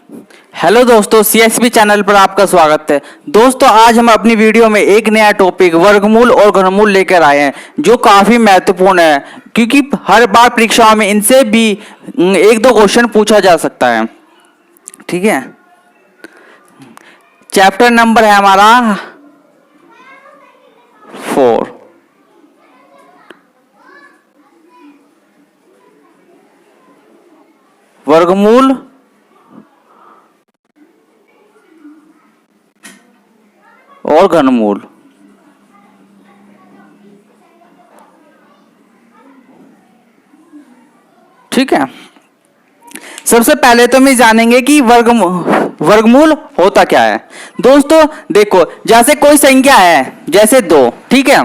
Hello दोस्तों, CSB channel पर आपका स्वागत है। दोस्तों, आज हम अपनी वीडियो में एक नया टॉपिक वर्गमूल और घनमूल लेकर आए हैं जो काफ़ी महत्वपूर्ण है, क्योंकि हर बार परीक्षाओं में इनसे भी एक दो क्वेश्चन पूछा जा सकता है। ठीक है, चैप्टर नंबर है हमारा 4। वर्गमूल और घनमूल। ठीक है, सबसे पहले तो हम जानेंगे कि वर्गमूल होता क्या है। दोस्तों देखो, जैसे कोई संख्या है, जैसे 2, ठीक है,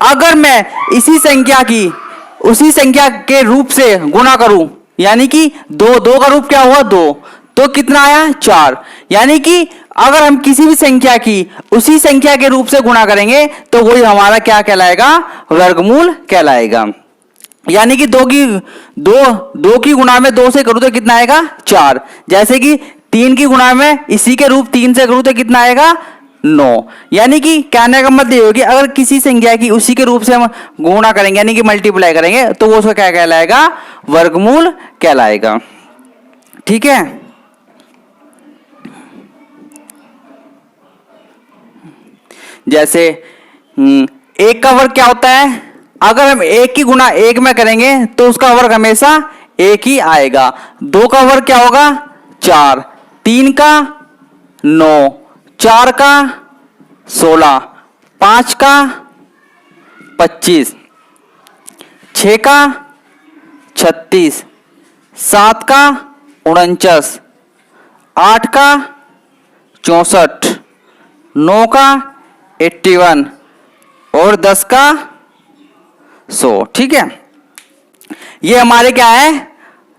अगर मैं इसी संख्या की उसी संख्या के रूप से गुणा करूं, यानी कि 2 का रूप क्या हुआ 2, तो कितना आया 4। यानी कि अगर हम किसी भी संख्या की उसी संख्या के रूप से गुणा करेंगे तो वही हमारा क्या कहलाएगा, वर्गमूल कहलाएगा। यानी कि 2 की गुणा में 2 से करूं तो कितना आएगा 4। जैसे कि 3 की गुणा में इसी के रूप 3 से करूं तो कितना आएगा 9। यानी कि कहने का मतलब ये होगी, अगर किसी संख्या की उसी के रूप से हम गुणा करेंगे यानी कि मल्टीप्लाई करेंगे तो वो उसका क्या कहलाएगा, वर्गमूल कहलाएगा। ठीक है, जैसे 1 का वर्ग क्या होता है, अगर हम 1 की गुणा 1 में करेंगे तो उसका वर्ग हमेशा 1 ही आएगा। 2 का वर्ग क्या होगा 4, 3 का 9, 4 का 16, 5 का 25, 6 का 36, 7 का 49, 8 का 64, 9 का 81 और 10 का 100। ठीक है, ये हमारे क्या है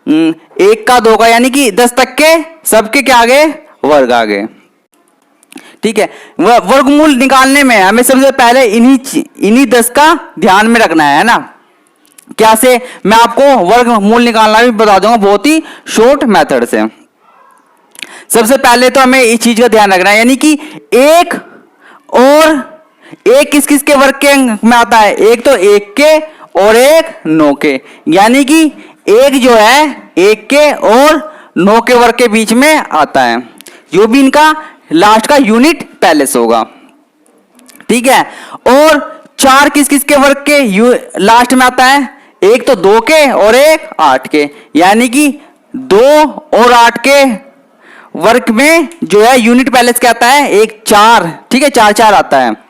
1 का 2 का यानी कि 10 तक के सबके क्या आ गए, वर्ग आ गए। ठीक है, वर्गमूल निकालने में हमें सबसे पहले इन्हीं 10 का ध्यान में रखना है ना। क्या से मैं आपको वर्गमूल निकालना भी बता दूंगा बहुत ही शॉर्ट मेथड से। सबसे पहले तो हमें इस चीज का ध्यान रखना है, यानी कि एक किस किस के वर्ग के में आता है, एक तो 1 के और एक 9 के। यानी कि एक जो है 1 के और 9 के वर्ग के बीच में आता है, जो भी इनका लास्ट का यूनिट पैलेस होगा। ठीक है, और 4 किस किस के वर्ग के लास्ट में आता है, एक तो 2 के और एक 8 के। यानी कि 2 और 8 के वर्ग में जो है यूनिट पैलेस क्या आता है, एक 4। ठीक है, 4 आता है।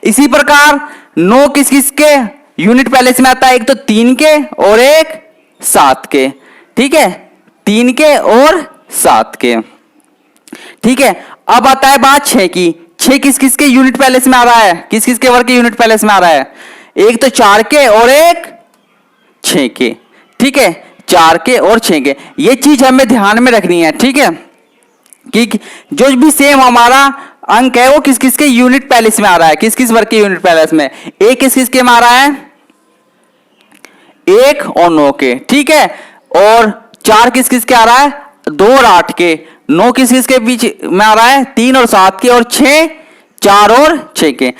इसी प्रकार 9 किस किस के यूनिट पैलेस में आता है, एक तो 3 के और एक 7 के। ठीक है, 3 के और 7 के। ठीक है, अब आता है बात 6 की। 6 किस किस के यूनिट पैलेस में आ रहा है, किस किस के वर्ग के यूनिट पैलेस में आ रहा है, एक तो 4 के और एक 6 के। ठीक है, 4 के और 6 के, ये चीज हमें ध्यान में रखनी है। ठीक है, कि जो भी सेम हमारा अंक है वो किस किस के यूनिट पैलेस में आ रहा है, किस किस वर्ग के यूनिट पैलेस में। एक किस किस के में आ रहा है, 1 और 9 के। ठीक है, और 4 किस किस के आ रहा है, 2 और 8 के। 9 किस किस के बीच में आ रहा है, 3 और 7 के। और 6 4 और 6 के।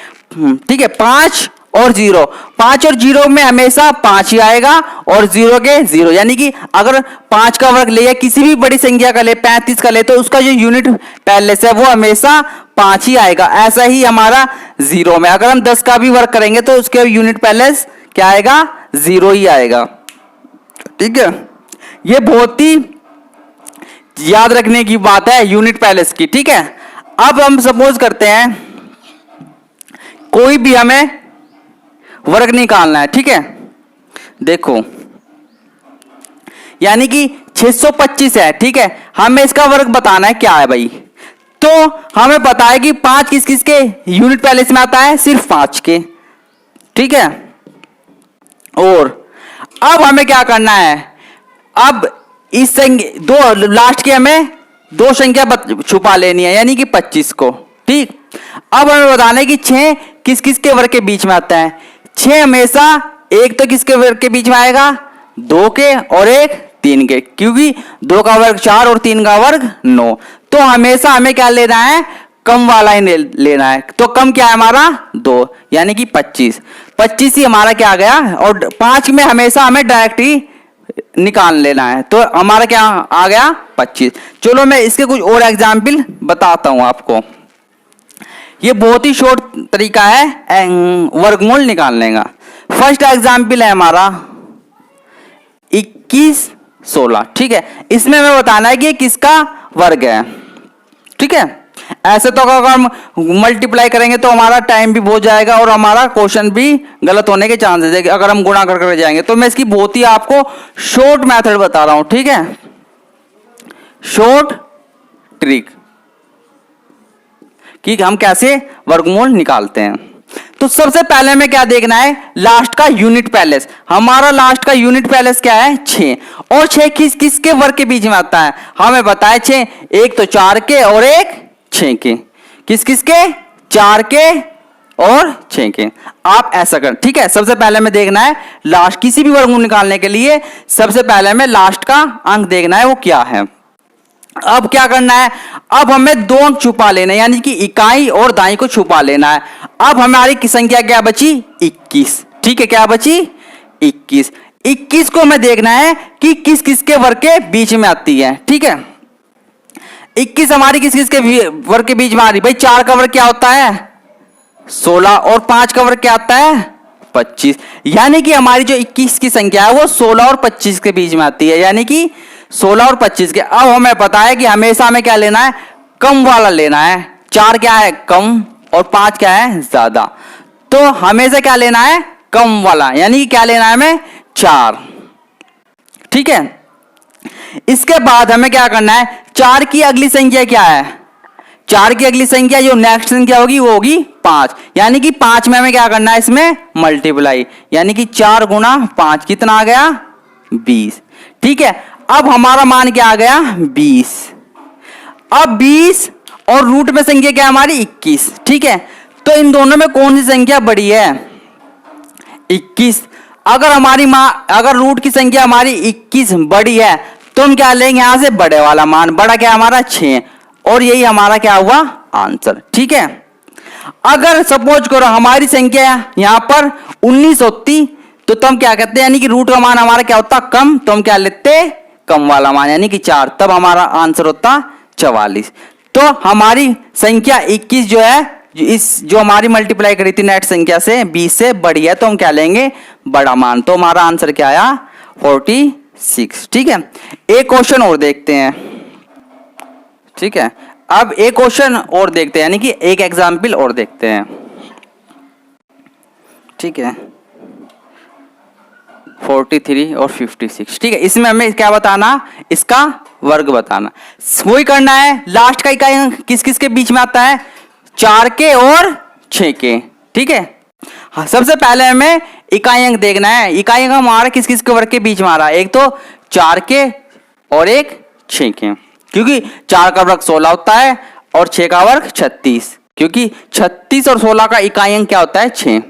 ठीक है, 5 और 0, 5 और 0 में हमेशा 5 ही आएगा और 0 के 0। यानी कि अगर 5 का वर्ग ले या किसी भी बड़ी संख्या का ले, 35 का ले, तो उसका जो यूनिट पैलेस है वो हमेशा 5 ही आएगा। ऐसा ही हमारा 0 में अगर हम 10 का भी वर्ग करेंगे तो उसके यूनिट पैलेस क्या आएगा, 0 ही आएगा। ठीक है, ये बहुत ही याद रखने की बात है यूनिट पैलेस की। ठीक है, अब हम सपोज करते हैं कोई भी हमें वर्ग निकालना है। ठीक है, देखो यानी कि 625 है। ठीक है, हमें इसका वर्ग बताना है क्या है भाई, तो हमें पता है कि 5 किस किस के यूनिट पैलेस में आता है, सिर्फ 5 के। ठीक है, और अब हमें क्या करना है, अब इस संख्या दो लास्ट के हमें 2 संख्या छुपा लेनी है, यानी कि 25 को। ठीक, अब हमें बताना है कि 6 किस किस के वर्ग के बीच में आता है। 6 हमेशा एक तो किसके वर्ग के बीच में आएगा, 2 के और एक 3 के, क्योंकि 2 का वर्ग 4 और 3 का वर्ग 9। तो हमेशा हमें क्या लेना है, कम वाला ही लेना है। तो कम क्या है हमारा 2, यानी कि 25 ही हमारा क्या आ गया। और 5 में हमेशा हमें डायरेक्ट ही निकाल लेना है, तो हमारा क्या आ गया 25। चलो मैं इसके कुछ और एग्जाम्पल बताता हूं आपको। ये बहुत ही शॉर्ट तरीका है वर्गमूल निकालने का। फर्स्ट एग्जाम्पल है हमारा 21 16, ठीक है। इसमें हमें बताना है कि किसका वर्ग है, ठीक है। ऐसे तो अगर हम मल्टीप्लाई करेंगे तो हमारा टाइम भी बहुत जाएगा और हमारा क्वेश्चन भी गलत होने के चांसेस है अगर हम गुणा कर जाएंगे। तो मैं इसकी बहुत ही आपको शॉर्ट मेथड बता रहा हूं, ठीक है, शॉर्ट ट्रिक कि हम कैसे वर्गमूल निकालते हैं। तो सबसे पहले हमें क्या देखना है, लास्ट का यूनिट पैलेस। हमारा लास्ट का यूनिट पैलेस क्या है 6, और 6 किसके वर्ग के बीच में आता है, हमें बताया 6, एक तो 4 के और एक 6 के। किस के, 4 के और 6 के। आप ऐसा कर, ठीक है। सबसे पहले हमें देखना है लास्ट, किसी भी वर्गमूल निकालने के लिए सबसे पहले हमें लास्ट का अंक देखना है वो क्या है। अब क्या करना है, अब हमें 2 अंक छुपा लेना है, यानी कि इकाई और दाई को छुपा लेना है। अब हमारी की संख्या क्या बची 21, ठीक है, क्या बची 21। 21 को हमें देखना है कि किसके वर्ग के बीच में आती है, ठीक है। 21 हमारी किसके वर्ग के बीच में आ रही, भाई 4 का वर्ग क्या होता है 16 और 5 का वर्ग क्या आता है 25, यानी कि हमारी जो 21 की संख्या है वो 16 और 25 के बीच में आती है, यानी कि 16 और 25 के। अब हमें पता है कि हमेशा हमें क्या लेना है, कम वाला लेना है। 4 क्या है कम और 5 क्या है ज्यादा, तो हमेशा क्या लेना है कम वाला, यानी कि क्या लेना है हमें 4, ठीक है। इसके बाद हमें क्या करना है, 4 की अगली संख्या क्या है, 4 की अगली संख्या जो नेक्स्ट संख्या होगी वो होगी 5, यानी कि 5 में हमें क्या करना है इसमें मल्टीप्लाई, यानी कि 4 गुना 5 कितना आ गया 20, ठीक है। अब हमारा मान क्या आ गया 20। अब 20 और रूट में संख्या क्या है हमारी 21, ठीक है। तो इन दोनों में कौन सी संख्या बड़ी है 21। अगर हमारी अगर रूट की संख्या हमारी 21 बड़ी है तो हम क्या लेंगे यहां से बड़े वाला मान, बड़ा क्या हमारा 6, और यही हमारा क्या हुआ आंसर, ठीक है। अगर सपोज करो हमारी संख्या यहां पर 19 होती तो हम क्या कहते हैं, यानी कि रूट का मान हमारा क्या होता कम, तो हम क्या लेते कम वाला मान, यानी कि 4, तब हमारा आंसर होता 44। तो हमारी संख्या 21 जो है जो हमारी मल्टीप्लाई करी थी नेट संख्या से 20 से बड़ी है, तो हम क्या लेंगे बड़ा मान, तो हमारा आंसर क्या आया 46, ठीक है। एक क्वेश्चन और देखते हैं, ठीक है। अब एक क्वेश्चन और देखते हैं, यानी कि एक एग्जाम्पल और देखते हैं, ठीक है। 43 और 56, ठीक है। इसमें हमें क्या बताना, इसका वर्ग बताना, वही करना है। लास्ट का इकाई अंक किस के बीच में आता है 4 के और 6 के, ठीक है। हाँ, सबसे पहले हमें इकाई अंक देखना है। इकाई अंक हमारा किस के वर्ग के बीच में आ रहा है, एक तो 4 के और एक 6 के, क्योंकि 4 का वर्ग 16 होता है और 6 का वर्ग 36, क्योंकि 36 और 16 का इकाई अंक क्या होता है 6।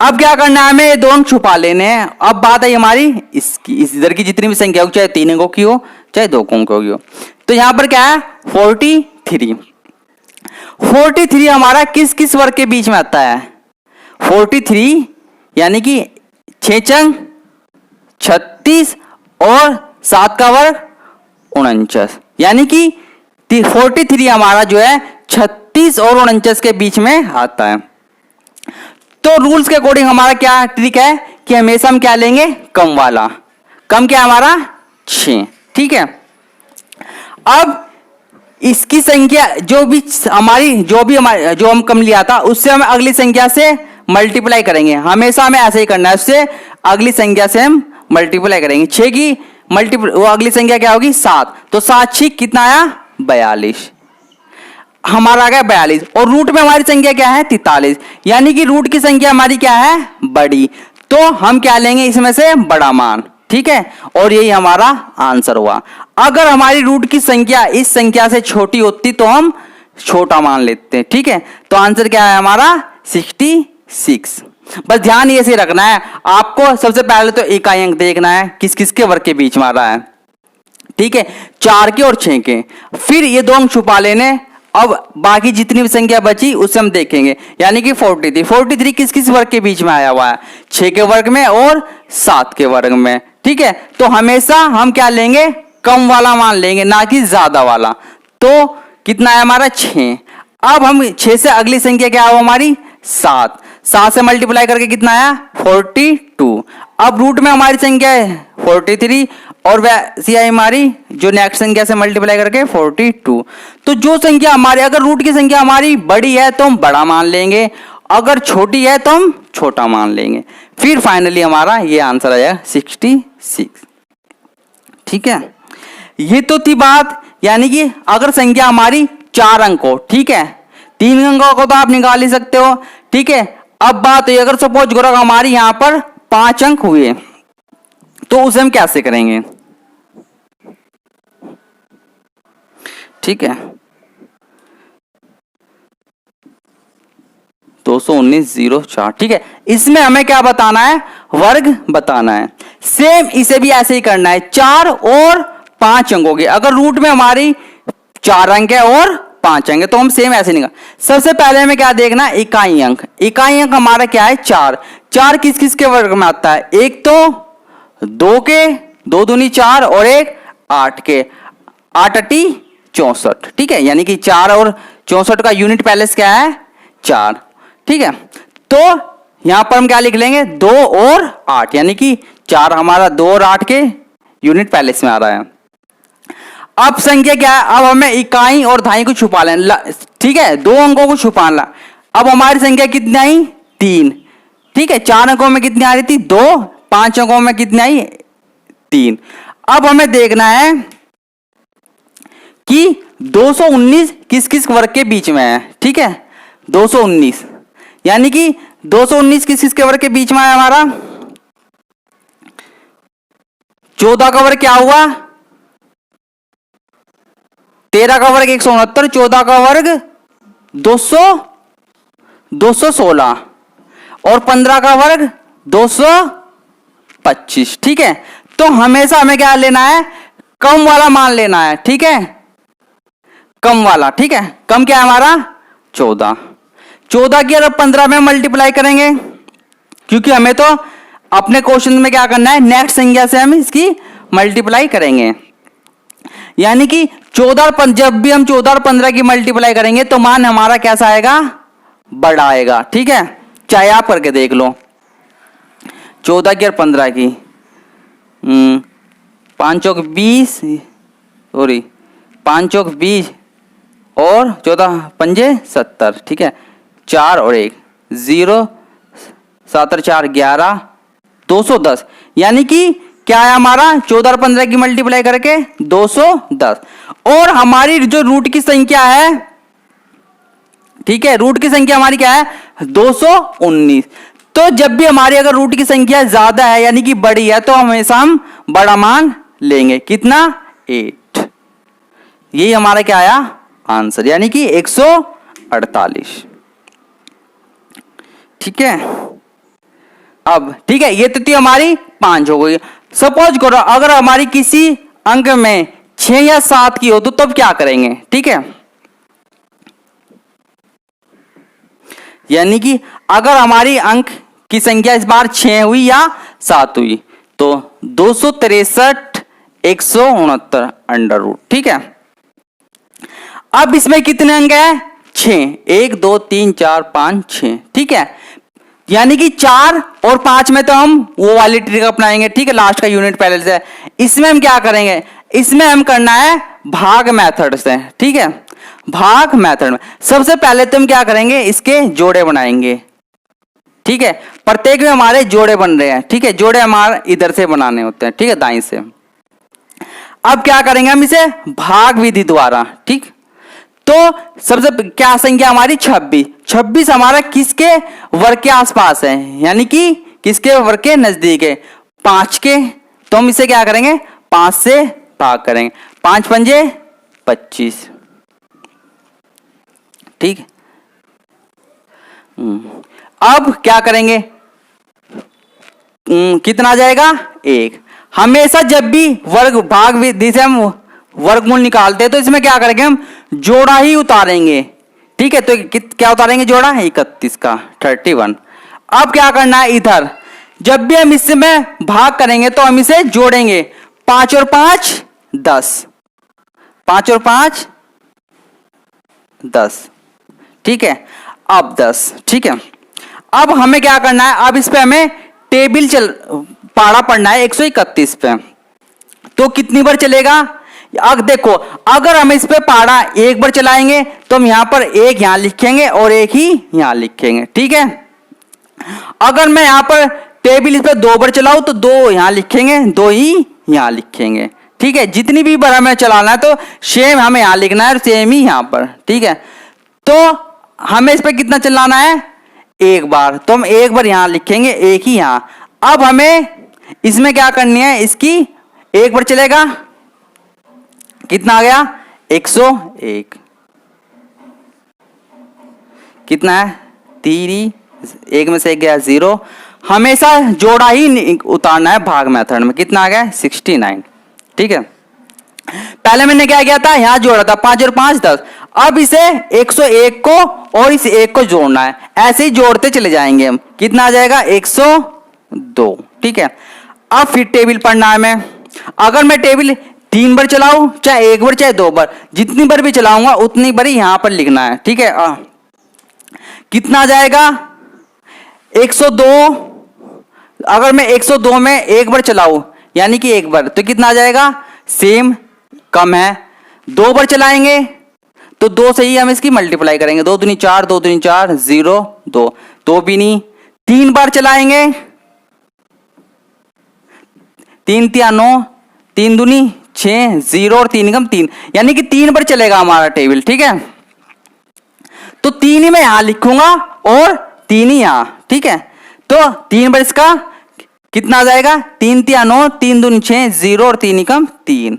अब क्या करना है, हमें ये 2 अंक छुपा लेने हैं। अब बात है हमारी इसकी, इधर की जितनी भी संख्या हो, चाहे 3 अंकों की हो चाहे 2 अंकों की हो, तो यहां पर क्या है 43 हमारा किस वर्ग के बीच में आता है 43, यानी कि 6 चंग 36 और 7 का वर्ग 49, यानी कि 43 हमारा जो है 36 और 49 के बीच में आता है। तो रूल्स के अकॉर्डिंग हमारा क्या ट्रिक है कि हमेशा हम क्या लेंगे कम वाला, कम क्या हमारा 6, ठीक है। अब इसकी संख्या जो हम कम लिया था उससे हम अगली संख्या से मल्टीप्लाई करेंगे, हमेशा हमें ऐसे ही करना है, उससे अगली संख्या से हम मल्टीप्लाई करेंगे। 6 की वो अगली संख्या क्या होगी 7, तो 7 6 कितना आया 42, हमारा आ गया 42, और रूट में हमारी संख्या क्या है 43, यानी कि रूट की संख्या हमारी क्या है बड़ी, तो हम क्या लेंगे इसमें से बड़ा मान, ठीक है, और यही हमारा आंसर हुआ। अगर हमारी रूट की संख्या इस संख्या से छोटी होती तो हम छोटा मान लेते हैं, ठीक है। तो आंसर क्या है हमारा 66, बस ध्यान ये से रखना है आपको। सबसे पहले तो इकाई अंक देखना है किस किस के वर्ग के बीच में आ रहा है, ठीक है, 4 के और 6 के। फिर ये 2 अंक छुपा लेने। अब बाकी जितनी भी संख्या बची उसे हम देखेंगे, यानी कि 43 किस किस वर्ग के बीच में आया हुआ है, 6 के वर्ग में और 7 के वर्ग में, ठीक है। तो हमेशा हम क्या लेंगे, कम वाला मान लेंगे, ना कि ज्यादा वाला। तो कितना है हमारा 6। अब हम 6 से अगली संख्या क्या है हमारी 7 से मल्टीप्लाई करके कितना आया 42। अब रूट में हमारी संख्या है 43 और वैसी आई हमारी जो नेक्स्ट संख्या से मल्टीप्लाई करके 42। तो जो संख्या हमारी, अगर रूट की संख्या हमारी बड़ी है तो हम बड़ा मान लेंगे, अगर छोटी है तो हम छोटा मान लेंगे। फिर फाइनली हमारा ये आंसर आ जाएगा 66, ठीक है। ये तो थी बात, यानी कि अगर संख्या हमारी 4 अंक हो, ठीक है, 3 अंकों को तो आप निकाल ही सकते हो, ठीक है। अब बात है अगर सपोज करो हमारी यहां पर 5 अंक हुए तो उसे हम कैसे करेंगे, ठीक है। 219.04, ठीक है। इसमें हमें क्या बताना है, वर्ग बताना है। सेम इसे भी ऐसे ही करना है, 4 और 5 अंकों के। अगर रूट में हमारी 4 अंक है और 5 अंक है तो हम सेम ऐसे निकाल। सबसे पहले हमें क्या देखना है, इकाई अंक। इकाई अंक हमारा क्या है 4। 4 किस किस के वर्ग में आता है, एक तो 2 के, 2 दूनी 4 और एक 8 के, 8 अटी 64, ठीक है। यानी कि 4 और 64 का यूनिट पहले से क्या है 4, ठीक है। तो यहां पर हम क्या लिख लेंगे 2 और 8, यानी कि 4 हमारा 2 और 8 के यूनिट पहले से में आ रहा है। अब संख्या क्या है, अब हमें इकाई और धाई को छुपा लेना, ठीक है, 2 अंकों को छुपाना। अब हमारी संख्या कितनी आई 3, ठीक है। 4 अंकों में कितनी आ रही थी 2, 5 अंकों में कितनी आई 3। अब हमें देखना है कि 219 किस किस वर्ग के बीच में है, ठीक है। 219 यानी कि 219 किस किस के वर्ग के बीच में है हमारा, 14 का वर्ग क्या हुआ 13 का वर्ग 169, 14 का वर्ग 216 और 15 का वर्ग 225, ठीक है। तो हमेशा हमें क्या लेना है, कम वाला मान लेना है, ठीक है, कम वाला, ठीक है। कम क्या है हमारा 14 की अगर 15 में मल्टीप्लाई करेंगे, क्योंकि हमें तो अपने क्वेश्चन में क्या करना है, नेक्स्ट संख्या से हम इसकी मल्टीप्लाई करेंगे। यानी कि 14 जब भी हम 14 और 15 की मल्टीप्लाई करेंगे तो मान हमारा कैसा आएगा, बड़ा आएगा, ठीक है। चाहे आप करके देख लो 14 की और 15 की, 5 चौक 20 सॉरी 5 चौक 20 और 14 पंजे 70, ठीक है। 4 और 1 0 7 और 4 11 210, यानी कि क्या है हमारा 14 और 15 की मल्टीप्लाई करके 210। और हमारी जो रूट की संख्या है, ठीक है, रूट की संख्या हमारी क्या है 219। तो जब भी हमारी अगर रूट की संख्या ज्यादा है यानी कि बड़ी है तो हमेशा हम बड़ा मान लेंगे, कितना 8। यही हमारा क्या आया आंसर, यानी कि 148, ठीक है। अब ठीक है, ये तो थी हमारी 5 हो गई। सपोज करो अगर हमारी किसी अंक में 6 या 7 की हो तो तब क्या करेंगे, ठीक है। यानी कि अगर हमारी अंक की संख्या इस बार 6 हुई या 7 हुई तो 263 169 अंडर रूट, ठीक है। अब इसमें कितने अंक है 6, 1 2 3 4 5 6, ठीक है। यानी कि 4 और 5 में तो हम वो वाली ट्रिक अपनाएंगे, ठीक है, लास्ट का यूनिट पहले से। इसमें हम क्या करेंगे, इसमें हम करना है भाग मेथड से, ठीक है। भाग मेथड में सबसे पहले तो हम क्या करेंगे, इसके जोड़े बनाएंगे, ठीक है। प्रत्येक में हमारे जोड़े बन रहे हैं, ठीक है, जोड़े हमारे इधर से बनाने होते हैं, ठीक है, दाईं से। अब क्या करेंगे हम इसे भाग विधि द्वारा, ठीक। तो सबसे क्या संख्या हमारी 26 हमारा किसके वर्ग के आसपास है, यानी कि किसके वर्ग के नजदीक है 5 के। तो हम इसे क्या करेंगे 5 से भाग करेंगे, 5 पंजे 25, ठीक। अब क्या करेंगे कितना आ जाएगा 1। हमेशा जब भी वर्ग भाग विधि से हम वर्गमूल निकालते हैं तो इसमें क्या करेंगे, हम जोड़ा ही उतारेंगे। ठीक है, तो क्या उतारेंगे, जोड़ा 31 का 31। अब क्या करना है, इधर जब भी हम इसमें भाग करेंगे तो हम इसे जोड़ेंगे। 5 और 5 10, 5 और 5 10। ठीक है, अब 10। ठीक है, अब हमें क्या करना है, अब इस पे हमें टेबल पाड़ा पढ़ना है 131 पे। तो कितनी बार चलेगा, अब देखो, अगर हम इस पे पाड़ा एक बार चलाएंगे तो हम यहां पर एक यहां लिखेंगे और एक ही यहां लिखेंगे। ठीक है, अगर मैं यहां पर टेबल इस पे 2 बार चलाऊं तो 2 यहां लिखेंगे, 2 ही यहां लिखेंगे। ठीक है, जितनी भी बार हमें चलाना है तो सेम हमें यहां लिखना है और सेम ही यहां पर। ठीक है, तो हमें इस पे कितना चलाना है, एक बार, तो हम एक बार यहां लिखेंगे, एक ही यहां। अब हमें इसमें क्या करनी है, इसकी एक बार चलेगा, कितना आ गया 101। कितना है 3, एक में से एक गया 0। हमेशा जोड़ा ही उतारना है भाग मेथड में। कितना आ गया 69। ठीक है, पहले मैंने क्या किया था, यहां जोड़ा था 5 और 5 10। अब इसे 101 को और इस 1 को जोड़ना है, ऐसे ही जोड़ते चले जाएंगे हम। कितना आ जाएगा 102। ठीक है, अब फिर टेबल पढ़ना है मैं। अगर मैं टेबल 3 बार चलाऊं, चाहे 1 बार चाहे 2 बार, जितनी बार भी चलाऊंगा उतनी बार ही यहां पर लिखना है। ठीक है, कितना आ जाएगा 102। अगर मैं 102 में एक बार चलाऊं यानी कि एक बार, तो कितना आ जाएगा, सेम कम है। 2 बार चलाएंगे तो 2 से ही हम इसकी मल्टीप्लाई करेंगे, 2 दूनी 4, 2 दूनी 4 0 2, 2 भी नहीं। 3 बार चलाएंगे, 3 तिया 9, 3 दूनी 6 0 और 3 कम 3, यानी कि 3 बार चलेगा हमारा टेबल। ठीक है, तो 3 ही मैं यहां लिखूंगा और 3 ही यहां। ठीक है, तो 3 बार इसका कितना आ जाएगा, 3 तिया 9, 3 दूनी 6 0 और 3 कम 3,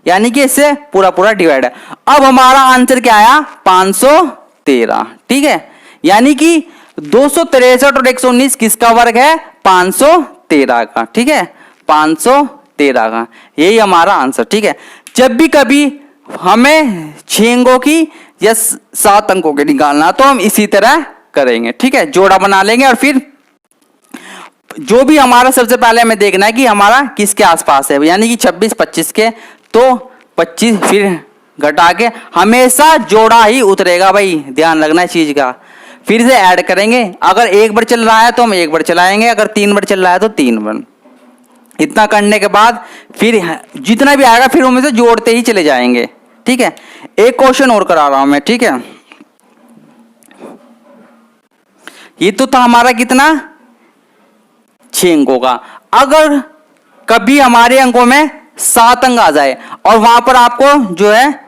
यानी कि इससे पूरा पूरा डिवाइड है। अब हमारा आंसर क्या आया 513। ठीक है, यानी कि 263 और 119 किसका वर्ग है, 513 का। ठीक है, 513 का, यही हमारा आंसर। ठीक है, जब भी कभी हमें 6 अंकों की या 7 अंकों के निकालना तो हम इसी तरह करेंगे। ठीक है, जोड़ा बना लेंगे और फिर जो भी हमारा सबसे पहले हमें देखना है कि हमारा किसके आसपास है, यानी कि 26 25 के, तो 25 फिर घटा के हमेशा जोड़ा ही उतरेगा भाई, ध्यान रखना है चीज का। फिर से ऐड करेंगे, अगर एक बार चल रहा है तो हम एक बार चलाएंगे, अगर 3 बार चल रहा है तो 3 बार। इतना करने के बाद फिर जितना भी आएगा फिर उनमें से जोड़ते ही चले जाएंगे। ठीक है, एक क्वेश्चन और करा रहा हूं मैं। ठीक है, ये तो था हमारा कितना 6 अंकों का। अगर कभी हमारे अंकों में 7 अंक आ जाए और वहां पर आपको जो है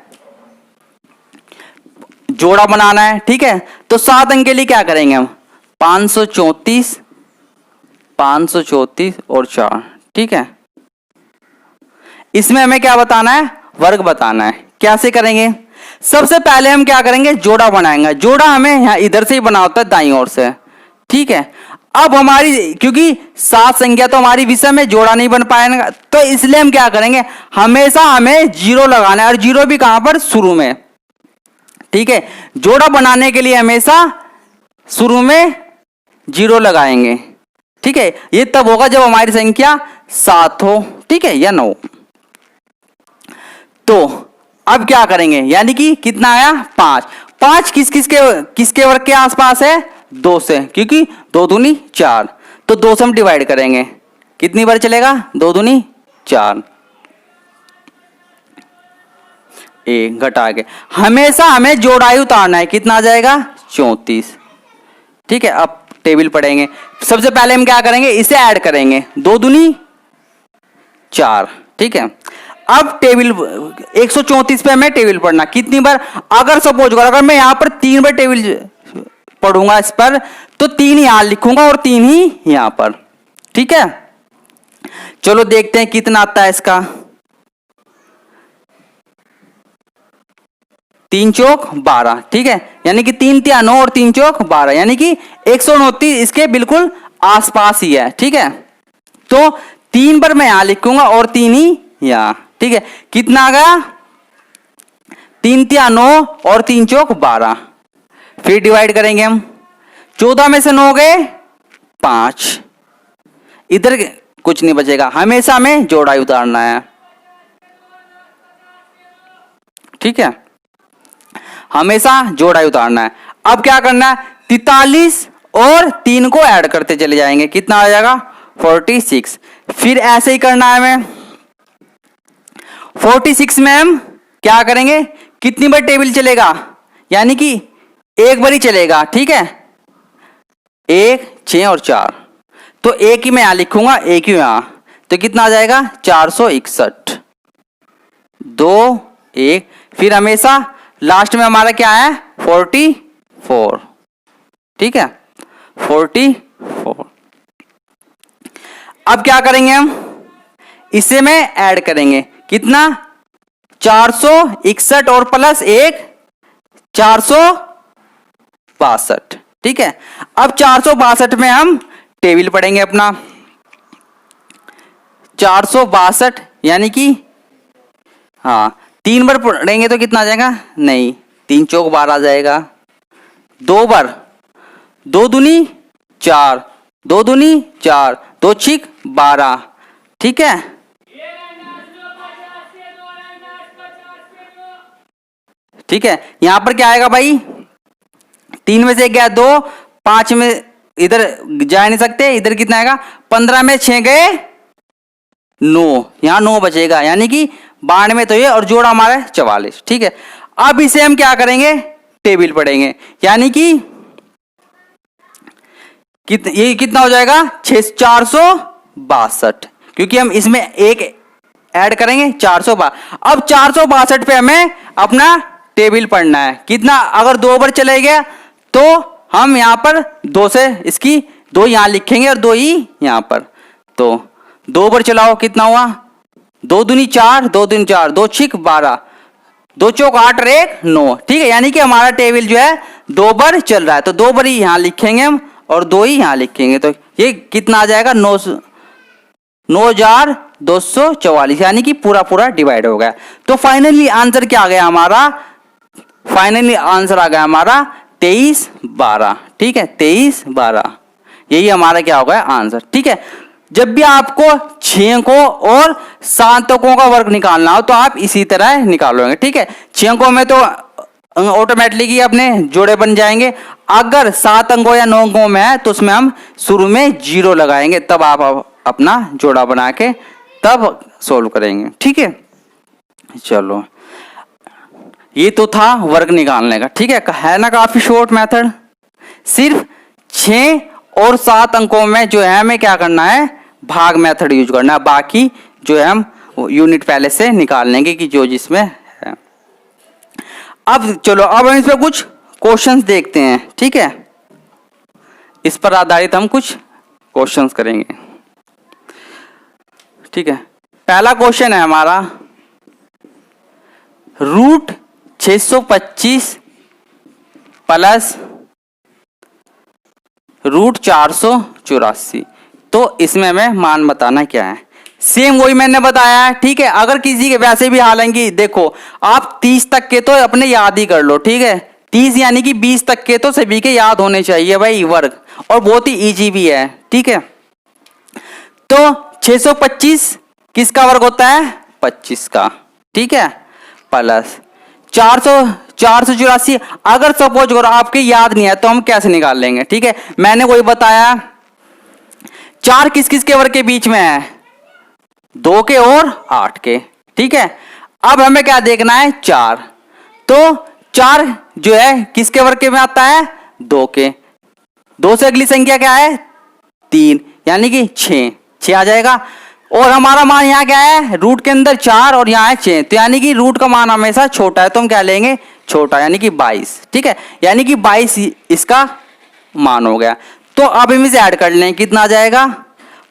जोड़ा बनाना है। ठीक है, तो 7 अंक के लिए क्या करेंगे हम, 534 534 और 4। ठीक है, इसमें हमें क्या बताना है, वर्ग बताना है। कैसे करेंगे, सबसे पहले हम क्या करेंगे, जोड़ा बनाएंगे। जोड़ा हमें यहां इधर से ही बना होता है, दाईं ओर से। ठीक है, अब हमारी क्योंकि 7 संख्या तो हमारी विषय में जोड़ा नहीं बन पाएगा, तो इसलिए हम क्या करेंगे, हमेशा हमें 0 लगाना है, और 0 भी कहां पर, शुरू में। ठीक है, जोड़ा बनाने के लिए हमेशा शुरू में 0 लगाएंगे। ठीक है, ये तब होगा जब हमारी संख्या 7 हो। ठीक है, या 9। तो अब क्या करेंगे, यानी कि कितना आया 5। 5 किसके वर्ग के आसपास है, 2 से, क्योंकि 2 दूनी 4, तो 2 से हम डिवाइड करेंगे। कितनी बार चलेगा, 2 दूनी 4, एक घटा के हमेशा हमें जोड़ा ही उतारना है। कितना आ जाएगा 34। ठीक है, अब टेबल पढ़ेंगे। सबसे पहले हम क्या करेंगे, इसे ऐड करेंगे, 2 दूनी 4। ठीक है, अब टेबल 134 पे हमें टेबल पढ़ना। कितनी बार, अगर सपोज करो अगर मैं यहां पर 3 बार टेबल पढ़ूंगा इस पर, तो 3 यहां लिखूंगा और 3 ही यहां पर। ठीक है, चलो देखते हैं कितना आता है इसका। 3 चौक 12। ठीक है, यानी कि 3 तिया 9 और 3 चौक 12, यानी कि 129 इसके बिल्कुल आसपास ही है। ठीक है, तो 3 पर मैं यहां लिखूंगा और 3 ही यहां, ठीक है। कितना आ गया, 3 तिया 9 और 3 चौक 12। फिर डिवाइड करेंगे हम, 14 में से 9 गए 5, इधर कुछ नहीं बचेगा, हमेशा हमें जोड़ा ही उतारना है, ठीक है, हमेशा जोड़ा ही उतारना है। अब क्या करना है, 43 और 3 को ऐड करते चले जाएंगे, कितना आ जाएगा 46। फिर ऐसे ही करना है हमें, 46 में हम क्या करेंगे, कितनी बार टेबल चलेगा, यानी कि एक बार ही चलेगा, ठीक है, 1 6 और 4, तो एक ही मैं यहां लिखूंगा, एक ही यहां, तो कितना आ जाएगा 461, 2 1, फिर हमेशा लास्ट में हमारा क्या है 44, ठीक है 44। अब क्या करेंगे हम, इसे में ऐड करेंगे, कितना 461 और प्लस 1 462, ठीक है। अब 462 में हम टेबल पढ़ेंगे अपना, 462 यानी कि हाँ 3 बार पढ़ेंगे तो कितना आ जाएगा, नहीं 3 चौक 12 आ जाएगा, 2 बार, 2 दूनी 4, 2 दूनी 4, 2 छिक 12, ठीक है। ठीक है, यहां पर क्या आएगा भाई, 3 में से 1 गया 2, 5 में इधर जा नहीं सकते, इधर कितना आएगा, 15 में 6 गए 9, यहां 9 बचेगा, यानी कि 92 तो ये, और जोड़ा हमारा 44, ठीक है। अब इसे हम क्या करेंगे, टेबल पढ़ेंगे, यानी कि ये कितना हो जाएगा 462, क्योंकि हम इसमें एक ऐड करेंगे 462। अब 462 पे हमें अपना टेबल पढ़ना है, कितना, अगर 2 बार चले गया तो हम यहां पर 2 से इसकी 2 यहां लिखेंगे और 2 ही यहां पर, तो 2 बार चलाओ, कितना हुआ 2 दूनी 4, 2 दूनी 4, 2 छिक 12, 2 चौक 8 और 1 9, ठीक है, यानी कि हमारा टेबल जो है 2 बार चल रहा है, तो 2 बार ही यहां लिखेंगे हम और 2 ही यहां लिखेंगे, तो ये कितना आ जाएगा 9244, यानी कि पूरा पूरा डिवाइड हो गया। तो फाइनली आंसर क्या आ गया हमारा, फाइनली आंसर आ गया हमारा 23 12, ठीक है 23 12, यही हमारा क्या हो गया आंसर, ठीक है। जब भी आपको 6 अंकों और 7 अंकों का वर्ग निकालना हो तो आप इसी तरह निकालोगे, ठीक है। 6 अंकों में तो ऑटोमेटिकली अपने जोड़े बन जाएंगे, अगर 7 अंकों या 9 अंकों में है तो उसमें हम शुरू में 0 लगाएंगे, तब आप अपना जोड़ा बना के तब सोल्व करेंगे, ठीक है। चलो, ये तो था वर्ग निकालने का, ठीक है ना, काफी शॉर्ट मेथड। सिर्फ 6 और 7 अंकों में जो है हमें क्या करना है, भाग मेथड यूज करना है, बाकी जो है हम यूनिट पहले से निकाल लेंगे कि जो जिसमें है। अब चलो, अब हम इस पर कुछ क्वेश्चंस देखते हैं, ठीक है, इस पर आधारित हम कुछ क्वेश्चंस करेंगे, ठीक है। पहला क्वेश्चन है हमारा, रूट 625 प्लस रूट 484, तो इसमें हमें मान बताना क्या है। सेम वही मैंने बताया है, ठीक है। अगर किसी के वैसे भी, हालांकि देखो आप 30 तक के तो अपने याद ही कर लो, ठीक है, 30 यानी कि 20 तक के तो सभी के याद होने चाहिए भाई वर्ग, और बहुत ही इजी भी है, ठीक है। तो 625 किसका वर्ग होता है, 25 का, ठीक है, प्लस 484, अगर सपोज करो आपके याद नहीं है तो हम कैसे निकाल लेंगे, ठीक है। मैंने वही बताया, 4 किस किस के वर्ग के बीच में है, 2 के और 8 के, ठीक है। अब हमें क्या देखना है, 4, तो 4 जो है किसके वर्ग के में आता है, 2 के, 2 से अगली संख्या क्या है 3, यानी कि 6 आ जाएगा, और हमारा मान यहाँ क्या है, रूट के अंदर 4 और यहाँ है 6, तो यानी कि रूट का मान हमेशा छोटा है, तो हम क्या लेंगे छोटा, यानी कि 22, ठीक है, यानी कि 22 इसका मान हो गया। तो अब हम इसे ऐड कर लें, कितना आ जाएगा,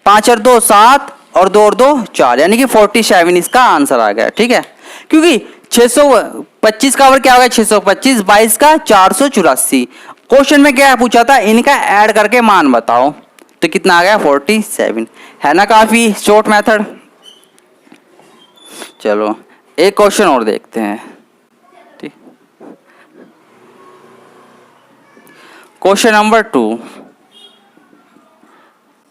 5 और 2 7 और 2 और 2 4, यानी कि 47 इसका आंसर आ गया, ठीक है। क्योंकि 625 का वर्ग क्या होगा 625, 22 का 484। क्वेश्चन में क्या पूछा था, इनका ऐड करके मान बताओ, तो कितना आ गया 47, है ना काफी शॉर्ट मेथड। चलो एक क्वेश्चन और देखते हैं। ठीक, क्वेश्चन नंबर 2,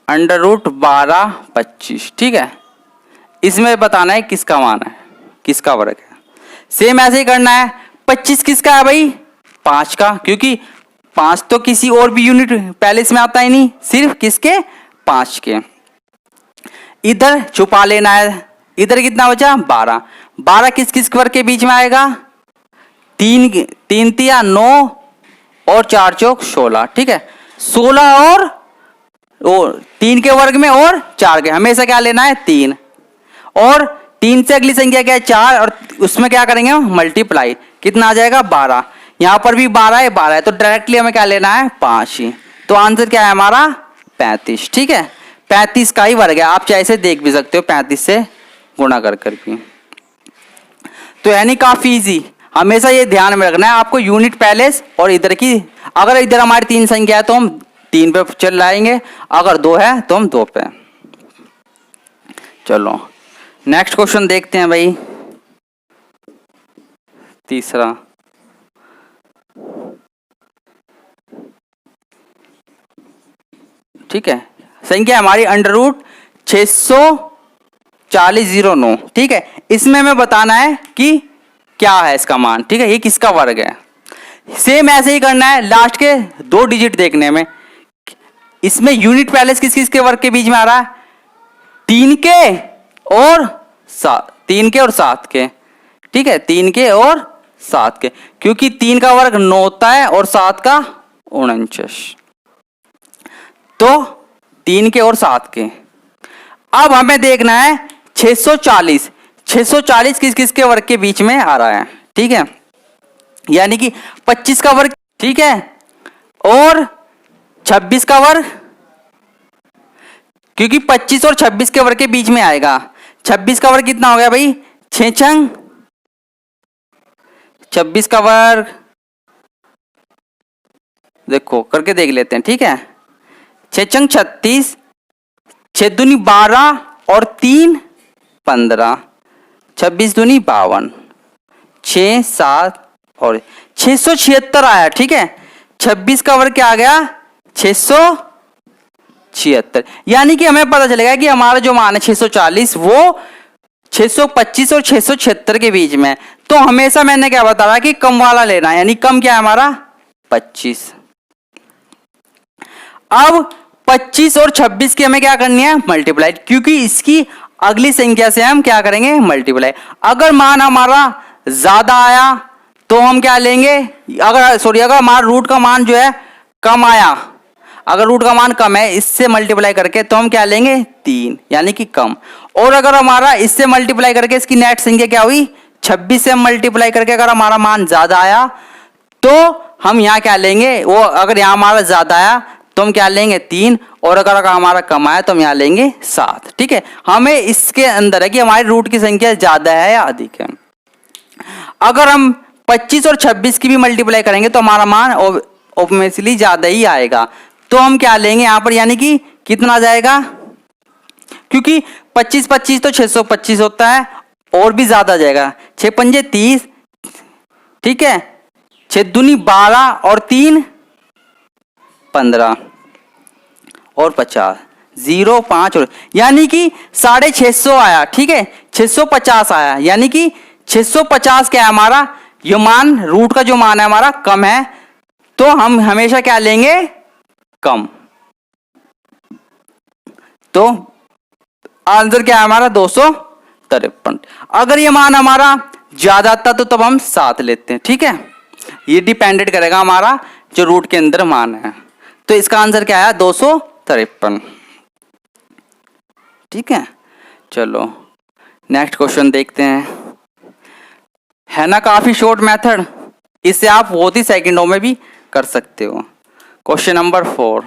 अंडर रूट 12 25। ठीक है, इसमें बताना है किसका मान है, किसका वर्ग है। सेम ऐसे ही करना है। 25 किसका है भाई, 5 का, क्योंकि 5 तो किसी और भी यूनिट पहले इसमें आता ही नहीं, सिर्फ किसके, 5 के। इधर छुपा लेना है, इधर कितना बचा 12। 12 किस किस वर्ग के बीच में आएगा, 3 तिया 9 और 4 चौक 16। ठीक है, 16 और 3 के वर्ग में और 4 के, हमेशा क्या लेना है 3, और 3 से अगली संख्या क्या है 4, और उसमें क्या करेंगे मल्टीप्लाई, कितना आ जाएगा 12। यहां पर भी 12 है, 12 है, तो डायरेक्टली हमें क्या लेना है 5 ही। तो आंसर क्या है हमारा 35। ठीक है, 35 का ही वर्ग है। आप चाहे से देख भी सकते हो 35 से गुणा कर भी। तो यानी काफी इजी, हमेशा ये ध्यान में रखना है आपको, यूनिट पहले और इधर की। अगर इधर हमारी 3 संख्या है तो हम 3 पे चल लाएंगे, अगर 2 है तो हम 2 पे। चलो नेक्स्ट क्वेश्चन देखते हैं भाई, तीसरा। ठीक है, संख्या हमारी अंडर रूट 64009। ठीक है, इसमें हमें बताना है कि क्या है इसका मान। ठीक है, ये किसका वर्ग है। सेम ऐसे ही करना है, लास्ट के 2 डिजिट देखने में। इसमें यूनिट पहले किस किस के वर्ग के बीच में आ रहा है, 3 के और 7, 3 के और 7 के। ठीक है, 3 के और 7 के, क्योंकि 3 का वर्ग 9 होता है और 7 का 49। तो 3 के और 7 के। अब हमें देखना है 640, 640 किस किस के वर्ग के बीच में आ रहा है। ठीक है, यानी कि 25 का वर्ग, ठीक है, और 26 का वर्ग, क्योंकि 25 और 26 के वर्ग के बीच में आएगा। 26 का वर्ग कितना हो गया भाई, 6 छंग 26 का वर्ग, देखो करके देख लेते हैं। ठीक है, 6 छंग 36, 6 दूनी 12 और 3 15, 26 दूनी 52, 6 7 और 676 आया। ठीक है, 26 का वर्ग क्या आ गया 676, यानी कि हमें पता चलेगा कि हमारा जो मान है 640 वो 625 और 676 के बीच में। तो हमेशा मैंने क्या बताया कि कम वाला लेना है, यानी कम क्या है हमारा 25। अब 25 और 26 की हमें क्या करनी है मल्टीप्लाई, क्योंकि इसकी अगली संख्या से हम क्या करेंगे मल्टीप्लाई। अगर मान हमारा ज्यादा आया तो हम क्या लेंगे, अगर हमारा रूट का मान जो है कम आया, अगर रूट का मान कम है इससे मल्टीप्लाई करके, तो हम क्या लेंगे 3, यानी कि कम। और अगर हमारा इससे मल्टीप्लाई करके इसकी नेट संख्या क्या हुई 26 से मल्टीप्लाई करके अगर हमारा मान ज्यादा आया तो हम यहाँ क्या लेंगे, वो अगर यहाँ हमारा ज्यादा आया तो हम क्या लेंगे 3, और अगर हमारा कम आया तो हम यहाँ लेंगे 7। ठीक है, हमें इसके अंदर है कि हमारे रूट की संख्या ज्यादा है या अधिक है। अगर हम 25 और 26 की भी मल्टीप्लाई करेंगे तो हमारा मान ऑब्वियसली ज्यादा ही आएगा। तो हम क्या लेंगे यहाँ पर, यानी कि कितना आ जाएगा, क्योंकि 25 25 तो 625 होता है, और भी ज्यादा आ जाएगा। 6 पंजे 30, ठीक है, 6 दूनी 12 और 3 15 और 50, 0 5 और, यानी कि 650 आया। ठीक है, 650 आया, यानी कि 650 क्या है हमारा, ये मान रूट का जो मान है हमारा कम है, तो हम हमेशा क्या लेंगे कम। तो आंसर क्या है हमारा 253। अगर ये मान हमारा ज्यादा था तो तब हम 7 लेते हैं। ठीक है, ये डिपेंडेंट करेगा हमारा जो रूट के अंदर मान है। तो इसका आंसर क्या है 253। ठीक है, चलो नेक्स्ट क्वेश्चन देखते हैं। है ना काफी शॉर्ट मेथड, इससे आप बहुत ही सेकंडों में भी कर सकते हो। क्वेश्चन नंबर 4,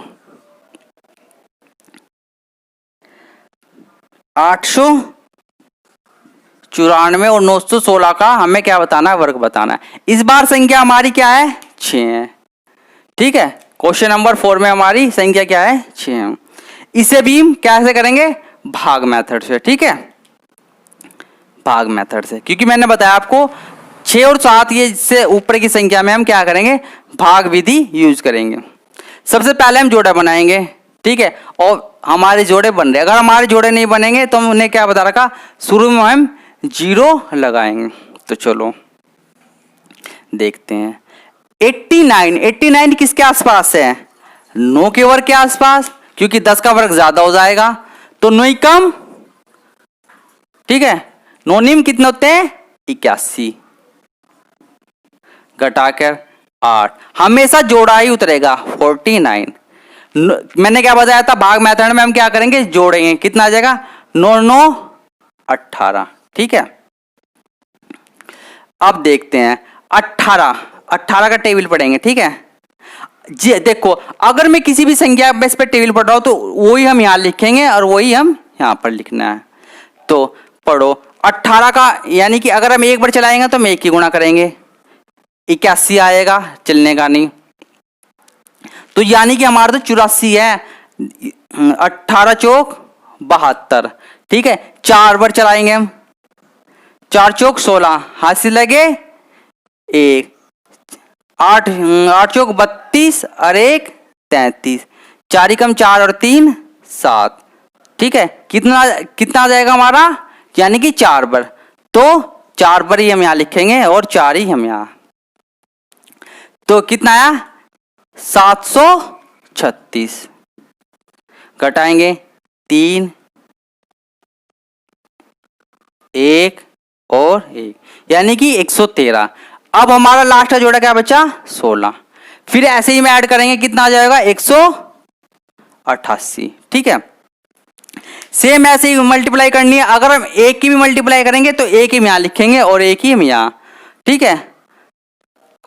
894 और 916 का हमें क्या बताना है, वर्ग बताना है। इस बार संख्या हमारी क्या है 6 है। ठीक है, क्वेश्चन नंबर 4 में हमारी संख्या क्या है 6 है। इसे भी हम कैसे करेंगे, भाग मेथड से, ठीक है, भाग मेथड से, क्योंकि मैंने बताया आपको 6 और 7 ये से ऊपर की संख्या में हम क्या करेंगे, भाग विधि यूज करेंगे। सबसे पहले हम जोड़ा बनाएंगे, ठीक है, और हमारे जोड़े बन रहे, अगर हमारे जोड़े नहीं बनेंगे तो हमने क्या बता रखा, शुरू में हम 0 लगाएंगे। तो चलो देखते हैं। 89 किसके आसपास है, 9 के वर्ग के आसपास, क्योंकि 10 का वर्ग ज्यादा हो जाएगा, तो 9 कम, ठीक है, 9 निम कितने होते हैं, 81, घटाकर 8, हमेशा जोड़ा ही उतरेगा 49। मैंने क्या बताया था, भाग मेथड में हम क्या करेंगे, जोड़ेंगे, कितना आ जाएगा, 9 9 18, ठीक है। अब देखते हैं 18 का टेबल पढ़ेंगे, ठीक है जी। देखो अगर मैं किसी भी संख्या बेस पे टेबल पढ़ रहा हूं तो वही हम यहां लिखेंगे और वही हम यहां पर लिखना है। तो पढ़ो 18 का, यानी कि अगर हम एक बार चलाएंगे तो हम 1 की गुणा करेंगे, 81 आएगा, चलने का नहीं, तो यानी कि हमारा तो 84 है, 18 चौक 72, ठीक है, 4 बार चलाएंगे हम, 4 चौक 16, हाथ से लगे 1, 8 चौक 32 और 1 33, 4 कम 4 और 3 7, ठीक है, कितना कितना आ जाएगा हमारा, यानी कि 4 बार, तो 4 बार ही हम यहां लिखेंगे और 4 ही हम यहां, तो कितना आया 736, घटाएंगे 3 1 और 1, यानी कि 113। अब हमारा लास्ट का जोड़ा क्या बचा, 16, फिर ऐसे ही में ऐड करेंगे, कितना आ जाएगा 188, ठीक है। सेम ऐसे ही मल्टीप्लाई करनी है, अगर हम 1 की भी मल्टीप्लाई करेंगे तो 1 ही यहां लिखेंगे और 1 ही हम यहां, ठीक है।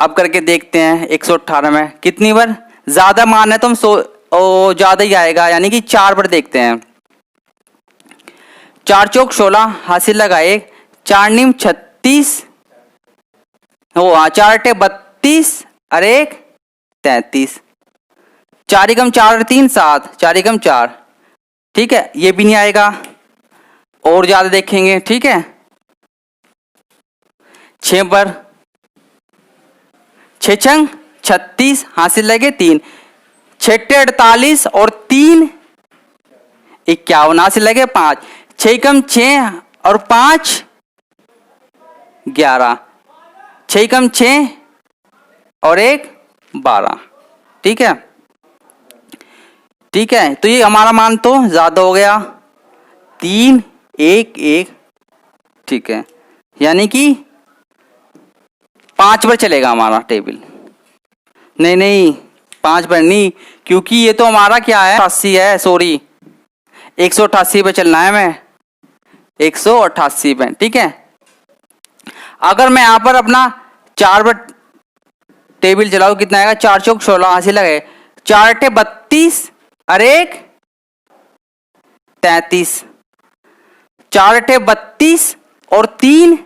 अब करके देखते हैं 118 में कितनी बार, ज्यादा मान है तो हम ज्यादा ही आएगा, यानी कि 4 बार देखते हैं, 4 चौक 16, हासिल लगाए, 4 नीम 36, हो 4 अट्ठे 32 और 1 33, 4 कम 4 और 3 7, 4 कम 4, ठीक है, ये भी नहीं आएगा, और ज्यादा देखेंगे, ठीक है, 6 पर 6 छंग 36, हासिल लगे 3, 6 48 और 3 51, हासिल लगे 5, 6 कम 6 और 5 11, 6 कम 6 और 1 12, ठीक है, ठीक है। तो ये हमारा मान तो ज्यादा हो गया, 3 1 1, ठीक है, यानी कि 5 बार चलेगा हमारा टेबल, नहीं नहीं 5 बार नहीं, क्योंकि ये तो हमारा क्या है 80 है, सॉरी 188 पे चलना है, मैं 188 पे, ठीक है। अगर मैं यहां पर अपना 4 बार टेबल चलाओ, कितना आएगा, 4 चौक 16, हासिल लगे, 4 अट्ठे 32 और 1 33, 4 अट्ठे 32 और 3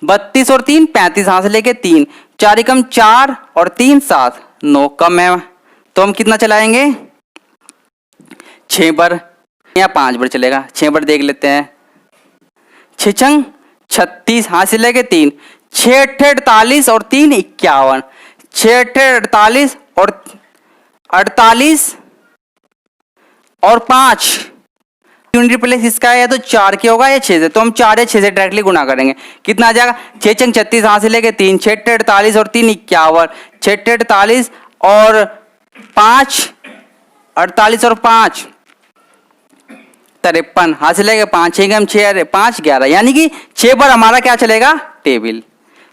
32 और 3 35, हाथ से लेके 3, 4 कम 4 और 3 7, 9 कम है, तो हम कितना चलाएंगे, 6 बार या 5 बार चलेगा, 6 बार देख लेते हैं, 6 छंग 36, हाथ से लेके 3, 6 अट्ठे 48 और 3 51, 6 अट्ठे 48 और 48 और 5, यूनिट प्लेस इसका है, या तो 4 के होगा या 6 से, तो हम 4 या 6 से डायरेक्टली गुना करेंगे, कितना आ जाएगा, 6 छंग 36, हाथ से लेके 3, 6 अट्ठे 48 और 3 51, 6 अट्ठे 48 और 5 48 और 5 53, हाथ से लेके 5, 6 हम 6 5 11, यानी कि 6 बार हमारा क्या चलेगा, टेबल,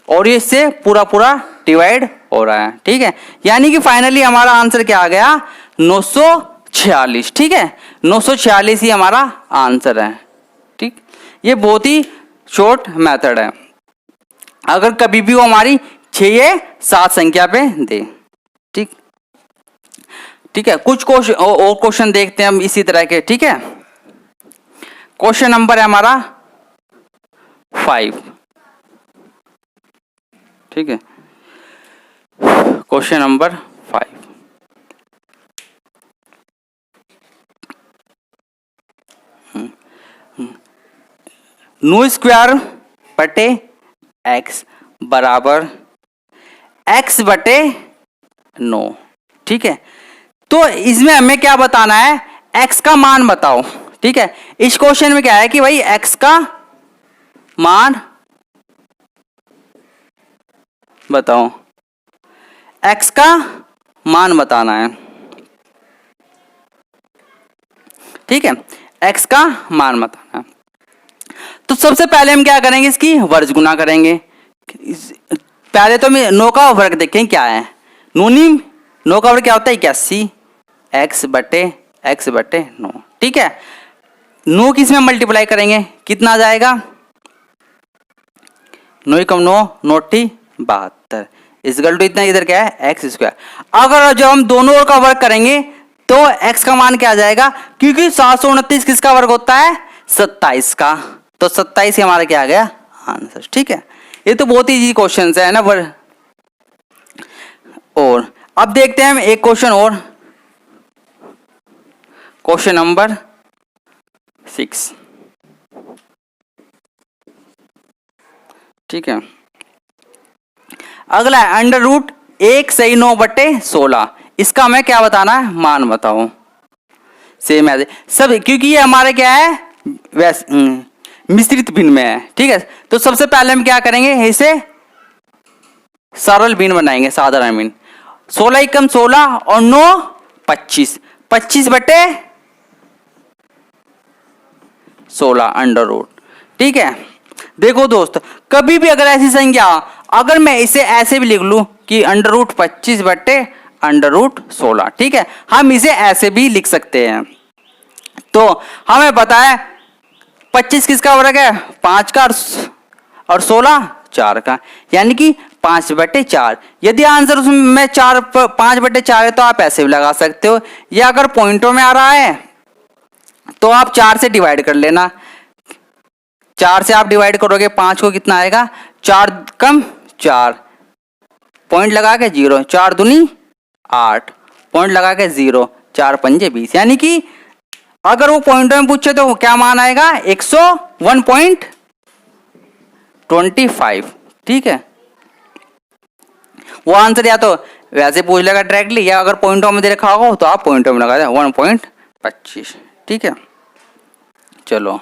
और ये इससे पूरा पूरा डिवाइड हो रहा है, ठीक है, यानी कि फाइनली हमारा आंसर क्या आ गया, 946, ठीक है, 946 ही हमारा आंसर है, ठीक। ये बहुत ही शॉर्ट मेथड है, अगर कभी भी वो हमारी 6 या 7 संख्या पे दे, ठीक, ठीक है। कुछ क्वेश्चन और क्वेश्चन देखते हैं हम इसी तरह के, ठीक है। क्वेश्चन नंबर है हमारा 5, ठीक है, क्वेश्चन नंबर 5, नौ स्क्वायर बटे एक्स बराबर एक्स बटे 9। ठीक है, तो इसमें हमें क्या बताना है, एक्स का मान बताओ। ठीक है, इस क्वेश्चन में क्या है कि भाई एक्स का मान बताओ, एक्स का मान बताना है। ठीक है, एक्स का मान बताना है। तो सबसे पहले हम क्या करेंगे, इसकी वर्ग गुना करेंगे। पहले तो हम 9 का वर्ग देखें क्या है। 9 का वर्ग क्या होता है, 81 एक्स बटे 9। ठीक है, 9 किस में मल्टीप्लाई करेंगे, कितना आ जाएगा, 9 कम 9 9 72 इसगल टू इतना इधर क्या है एक्स स्क्वायर। अगर जब हम दोनों ओर का वर्ग करेंगे तो x का मान क्या आ जाएगा, क्योंकि 729 किसका वर्ग होता है, 27 का, तो 27 ही हमारा क्या आ गया आंसर। ठीक है, ये तो बहुत ही इजी क्वेश्चन है ना। और अब देखते हैं हम एक क्वेश्चन और, क्वेश्चन नंबर 6। ठीक है, अगला है अंडर रूट 1/9 बटे 16। इसका हमें क्या बताना है, मान बताओ। सेम है सब, क्योंकि ये हमारे क्या है वैसे मिश्रित भिन्न में है। ठीक है, तो सबसे पहले हम क्या करेंगे, इसे सरल भिन्न बनाएंगे, साधारण भिन्न। 16 कम 16 और 9 25, 25 बटे 16 अंडर रूट। ठीक है, देखो दोस्त, कभी भी अगर ऐसी संख्या, अगर मैं इसे ऐसे भी लिख लूं कि अंडर रूट 25 बटे अंडर रूट 16। ठीक है, हम इसे ऐसे भी लिख सकते हैं। तो हमें पता है 25 किसका वर्ग है, 5 का, और 16 4 का, यानी कि 5 बटे 4। यदि आंसर उसमें 5 बटे 4 है तो आप ऐसे भी लगा सकते हो, या अगर पॉइंटों में आ रहा है तो आप 4 से डिवाइड कर लेना। 4 से आप डिवाइड करोगे 5 को, कितना आएगा, 4 कम 4, पॉइंट लगा के 0, 4 दूनी 8, पॉइंट लगा के 0, 4 पंजे 20। यानी कि अगर वो पॉइंटों में पूछे तो क्या मान आएगा, 101.25। ठीक है, वो आंसर या तो वैसे पूछ लेगा डायरेक्टली, या अगर पॉइंटों में दे रखा होगा तो आप पॉइंटों में लगा दें 1.25। ठीक है, चलो,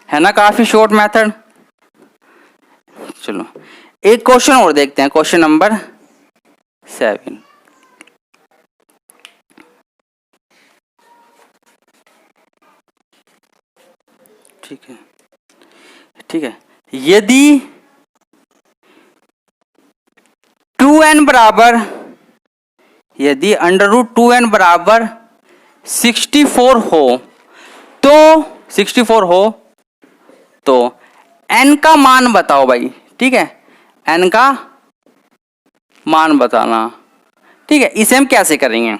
है ना काफी शॉर्ट मेथड। चलो एक क्वेश्चन और देखते हैं, क्वेश्चन नंबर 7। ठीक है, ठीक है, यदि 2n बराबर, यदि अंडर रूट 2n बराबर 64 हो तो 64 हो तो n का मान बताओ भाई। ठीक है, n का मान बताना। ठीक है, इसे हम कैसे करेंगे,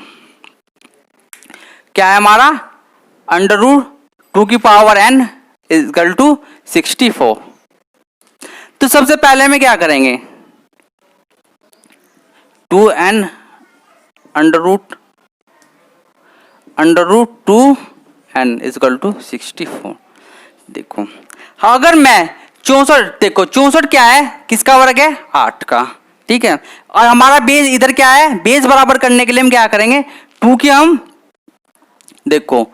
क्या है हमारा, अंडर रूट 2 की पावर n इक्वल टू 64। तो सबसे पहले में क्या करेंगे, 2n under root 2n equal to 64। देखो अगर मैं 64, देखो 64 क्या है, किसका वर्ग है, 8 का। ठीक है, और हमारा बेस इधर क्या है, बेस बराबर करने के लिए हम क्या करेंगे, 2 की हम देखो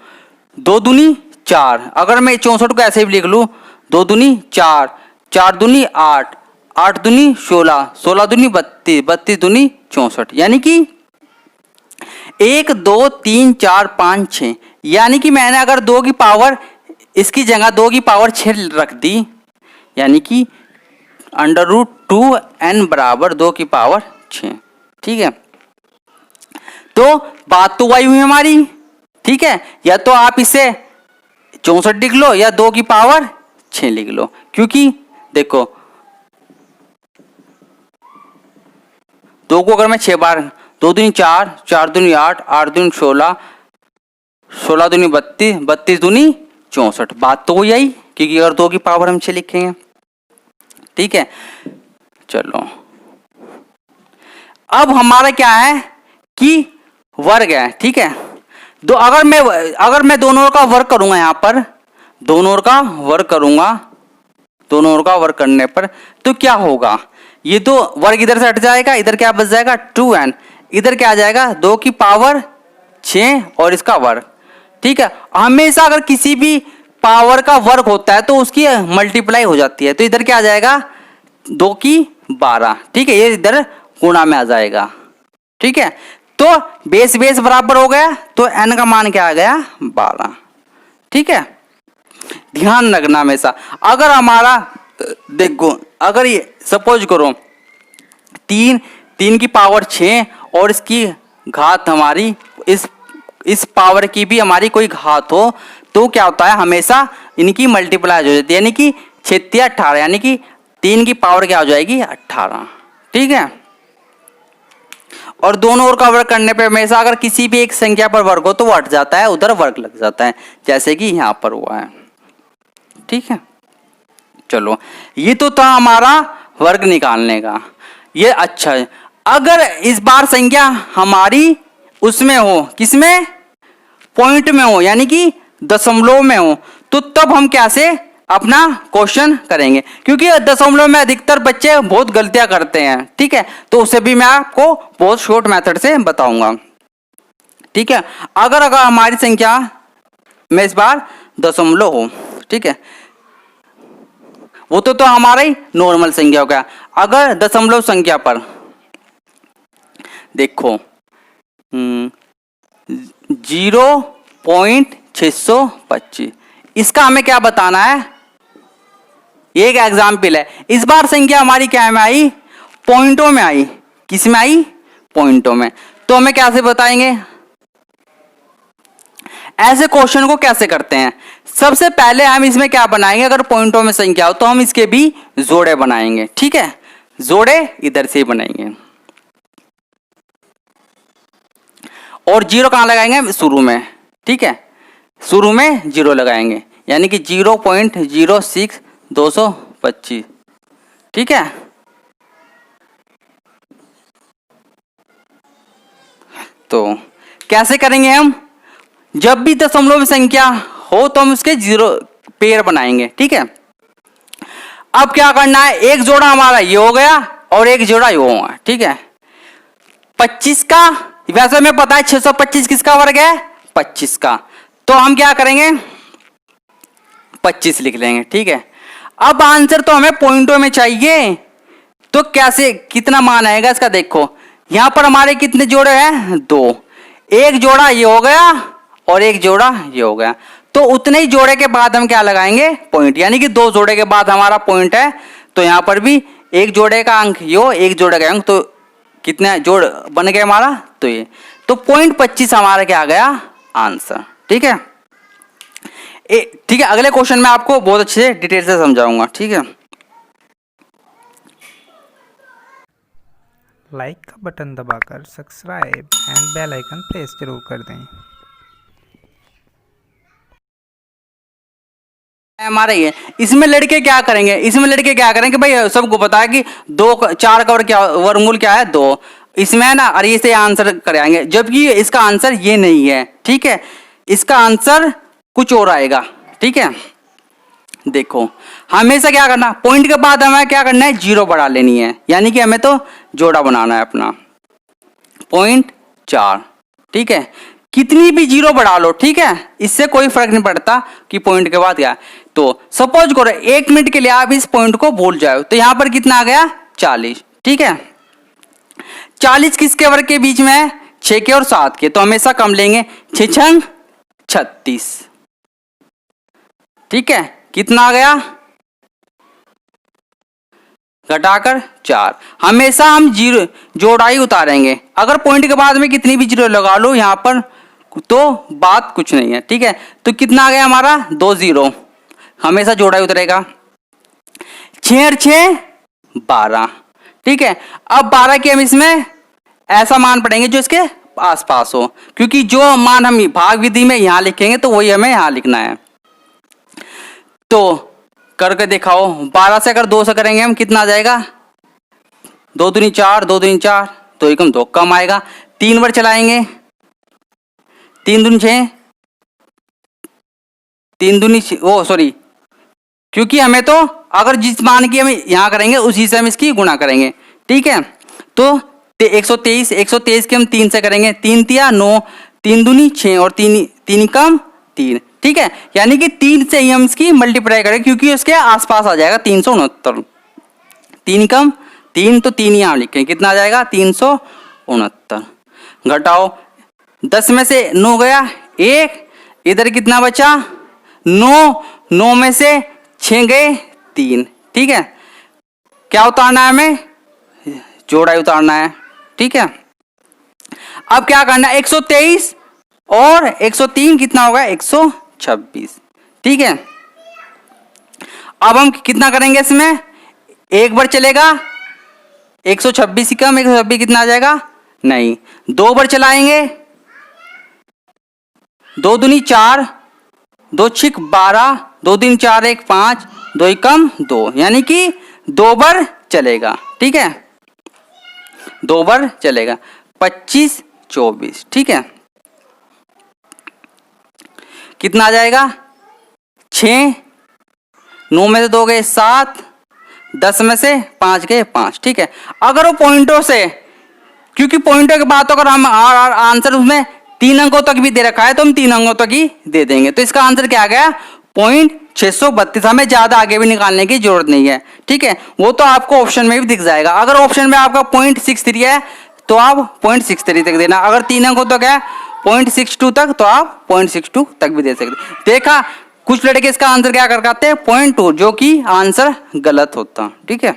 2 दूनी 4, अगर मैं 64 को ऐसे भी लिख लूं 2 दूनी 4, 4 दूनी 8, 8 दूनी 16, 16 दूनी 32, 32 दूनी 64, यानी कि 1 2 3 4 5 6। यानी कि मैंने अगर 2 की पावर इसकी जगह 2 की पावर 6 रख दी, यानी कि अंडर रूट 2n बराबर 2 की पावर 6। ठीक है, तो बात तो वही हुई हमारी। ठीक है, या तो आप इसे 64 लिख लो या 2 की पावर 6 लिख लो, क्योंकि देखो 2 को अगर मैं 6 बार, 2 दूनी 4, 4 दूनी 8, 8 दूनी 16, 16 दूनी 32, 32 दूनी 64, बात तो वही आई, क्योंकि अगर 2 की पावर हम 6 लिखेंगे। ठीक है, चलो अब हमारा क्या है कि वर्ग है। ठीक है, दो अगर मैं दोनों ओर का वर्क करूंगा, यहाँ पर दोनों ओर का वर्क करूंगा, दोनों ओर का वर्क करने पर तो क्या होगा, ये तो वर्ग इधर से हट जाएगा, इधर क्या बच जाएगा 2n, इधर क्या आ जाएगा 2 की पावर 6 और इसका वर्ग। ठीक है, हमेशा अगर किसी भी पावर का वर्ग होता है तो उसकी मल्टीप्लाई हो जाती है, तो इधर क्या आ जाएगा 2 की 12। ठीक है, ये इधर गुणा में आ जाएगा। ठीक है, तो बेस बेस बराबर हो गया, तो n का मान क्या आ गया 12। ठीक है, ध्यान रखना हमेशा। अगर हमारा देखो, अगर ये सपोज करो 3 की पावर 6 और इसकी घात हमारी इस पावर की भी हमारी कोई घात हो, तो क्या होता है हमेशा इनकी मल्टीप्लाई हो जाती है, यानी कि 6 18, यानी कि 3 की पावर क्या हो जाएगी 18। ठीक है, और दोनों ओर का वर्ग करने पे हमेशा अगर किसी भी एक संख्या पर वर्ग हो तो वो हट जाता है, उधर वर्ग लग जाता है, जैसे कि यहाँ पर हुआ है। ठीक है, चलो ये तो था हमारा वर्ग निकालने का। ये अच्छा है, अगर इस बार संख्या हमारी उसमें हो, किसमें, पॉइंट में हो, यानी कि दशमलव में हो, तो तब हम कैसे अपना क्वेश्चन करेंगे, क्योंकि दशमलव में अधिकतर बच्चे बहुत गलतियां करते हैं। ठीक है, तो उसे भी मैं आपको बहुत शॉर्ट मेथड से बताऊंगा। ठीक है, अगर हमारी संख्या में इस बार दशमलव हो, ठीक है, वो तो हमारा ही नॉर्मल संख्या हो गया। अगर दशमलव संख्या पर देखो 0.625, इसका हमें क्या बताना है, ये एक एग्जाम्पल है। इस बार संख्या हमारी क्या में आई, पॉइंटों में आई। किस में आई, पॉइंटों में। तो हमें कैसे बताएंगे, ऐसे क्वेश्चन को कैसे करते हैं, सबसे पहले हम इसमें क्या बनाएंगे, अगर पॉइंटों में संख्या हो तो हम इसके भी जोड़े बनाएंगे। ठीक है, जोड़े इधर से बनाएंगे और जीरो कहां लगाएंगे, शुरू में। ठीक है, शुरू में जीरो लगाएंगे, यानी कि 0.06225। ठीक है, तो कैसे करेंगे हम, जब भी दशमलव संख्या हो तो हम उसके जीरो पेयर बनाएंगे। ठीक है, अब क्या करना है, एक जोड़ा हमारा ये हो गया और एक जोड़ा ये होगा। ठीक है, 25 का, वैसे हमें पता है 625 किसका वर्ग है, 25 का, तो हम क्या करेंगे 25 लिख लेंगे। ठीक है, अब आंसर तो हमें पॉइंटों में चाहिए, तो कैसे कितना मान आएगा इसका, देखो यहां पर हमारे कितने जोड़े हैं, 2, एक जोड़ा ये हो गया और एक जोड़ा ये हो गया, तो उतने ही जोड़े के बाद हम क्या लगाएंगे, पॉइंट, यानी कि 2 जोड़े के बाद हमारा पॉइंट है, तो यहां पर भी एक जोड़े का अंक ये हो, एक जोड़े का अंक, तो कितने जोड़ बन गए हमारा, तो ये, तो 0.25 हमारा क्या आ गया आंसर। ठीक है, ठीक है, अगले क्वेश्चन में आपको बहुत अच्छे से डिटेल से समझाऊंगा। ठीक है, लाइक का बटन दबाकर subscribe and bell icon press जरूर कर दें। हमारा ये, इसमें लड़के क्या करेंगे, इसमें लड़के क्या करेंगे भाई, सबको पता है कि 4 का वर्गमूल क्या है 2, इसमें ना, और इसे आंसर कराएंगे, जबकि इसका आंसर ये नहीं है। ठीक है, इसका आंसर कुछ और आएगा। ठीक है, देखो हमेशा क्या करना, पॉइंट के बाद हमें क्या करना है, जीरो बढ़ा लेनी है, यानी कि हमें तो जोड़ा बनाना है अपना 0.4। ठीक है, कितनी भी जीरो बढ़ा लो, ठीक है, इससे कोई फर्क नहीं पड़ता कि पॉइंट के बाद क्या। तो सपोज करो 1 मिनट के लिए आप इस पॉइंट को भूल जाओ, तो यहां पर कितना आ गया 40। ठीक है, 40 किसके वर्ग के बीच में है, 6 के और 7 के, तो हमेशा कम लेंगे, 6 छंग 36। ठीक है, कितना आ गया, घटाकर 4, हमेशा हम जीरो जोड़ा ही उतारेंगे, अगर पॉइंट के बाद में कितनी भी जीरो लगा लो यहां पर तो बात कुछ नहीं है। ठीक है, तो कितना आ गया हमारा 2 0, हमेशा जोड़ा ही उतरेगा, 6 और 6 12। ठीक है, अब 12 के हम इसमें ऐसा मान पढ़ेंगे जो इसके आसपास हो, क्योंकि जो मान हम भाग विधि में यहां लिखेंगे तो वही हमें यहां लिखना है। तो करके दिखाओ, 12 से अगर 2 से करेंगे हम कितना आ जाएगा, 2 दूनी 4, 2 दूनी 4, तो एकदम 2 कम आएगा, 3 बार चलाएंगे 3 दूनी 6, 3 दूनी ओ सॉरी, क्योंकि हमें तो अगर जिस मान की हम यहाँ करेंगे उसी से हम इसकी गुणा करेंगे, ठीक है। तो 123 के हम 3 से करेंगे, 3 तिया 9, 3 दूनी 6 और 3 कम 3, ठीक है। यानी कि 3 से ही हम इसकी मल्टीप्लाई करें क्योंकि उसके आसपास आ जाएगा 369, 3 कम 3 तो 3 यहाँ लिखें, कितना आ जाएगा 369। घटाओ 10 में से 9 गया 1, इधर कितना बचा 9 में से 6 गए 3, ठीक है। क्या उतारना है हमें, जोड़ा उतारना है, ठीक है। अब क्या करना है 123 और 103 कितना होगा 126, ठीक है। अब हम कितना करेंगे इसमें, एक बार चलेगा 126 ही कम 126 कितना आ जाएगा, नहीं 2 बार चलाएंगे, 2 दूनी 4, 2 छिक 12, 2 3 4 1 5, 2 ही कम 2, यानी कि 2 बार चलेगा, ठीक है। 2 बार चलेगा 25 24, ठीक है। कितना आ जाएगा 6, 9 में से 2 गए 7, 10 में से 5 गए 5, ठीक है। अगर वो पॉइंटों से, क्योंकि पॉइंटों के बाद अगर हम आंसर उसमें 3 अंकों तक भी दे रखा है तो हम 3 अंकों तक ही दे देंगे, तो इसका आंसर क्या आ गया 632। हमें ज्यादा आगे भी निकालने की जरूरत नहीं है, ठीक है। वो तो आपको ऑप्शन में भी दिख जाएगा। अगर ऑप्शन में आपका 0.63 है तो आप 0.63 तक देना, अगर 3 अंकों तक है 0.62 तक तो आप 0.62 तक भी दे सकते। देखा कुछ लड़के इसका आंसर क्या कर पाते हैं 0.2, जो कि आंसर गलत होता, ठीक है।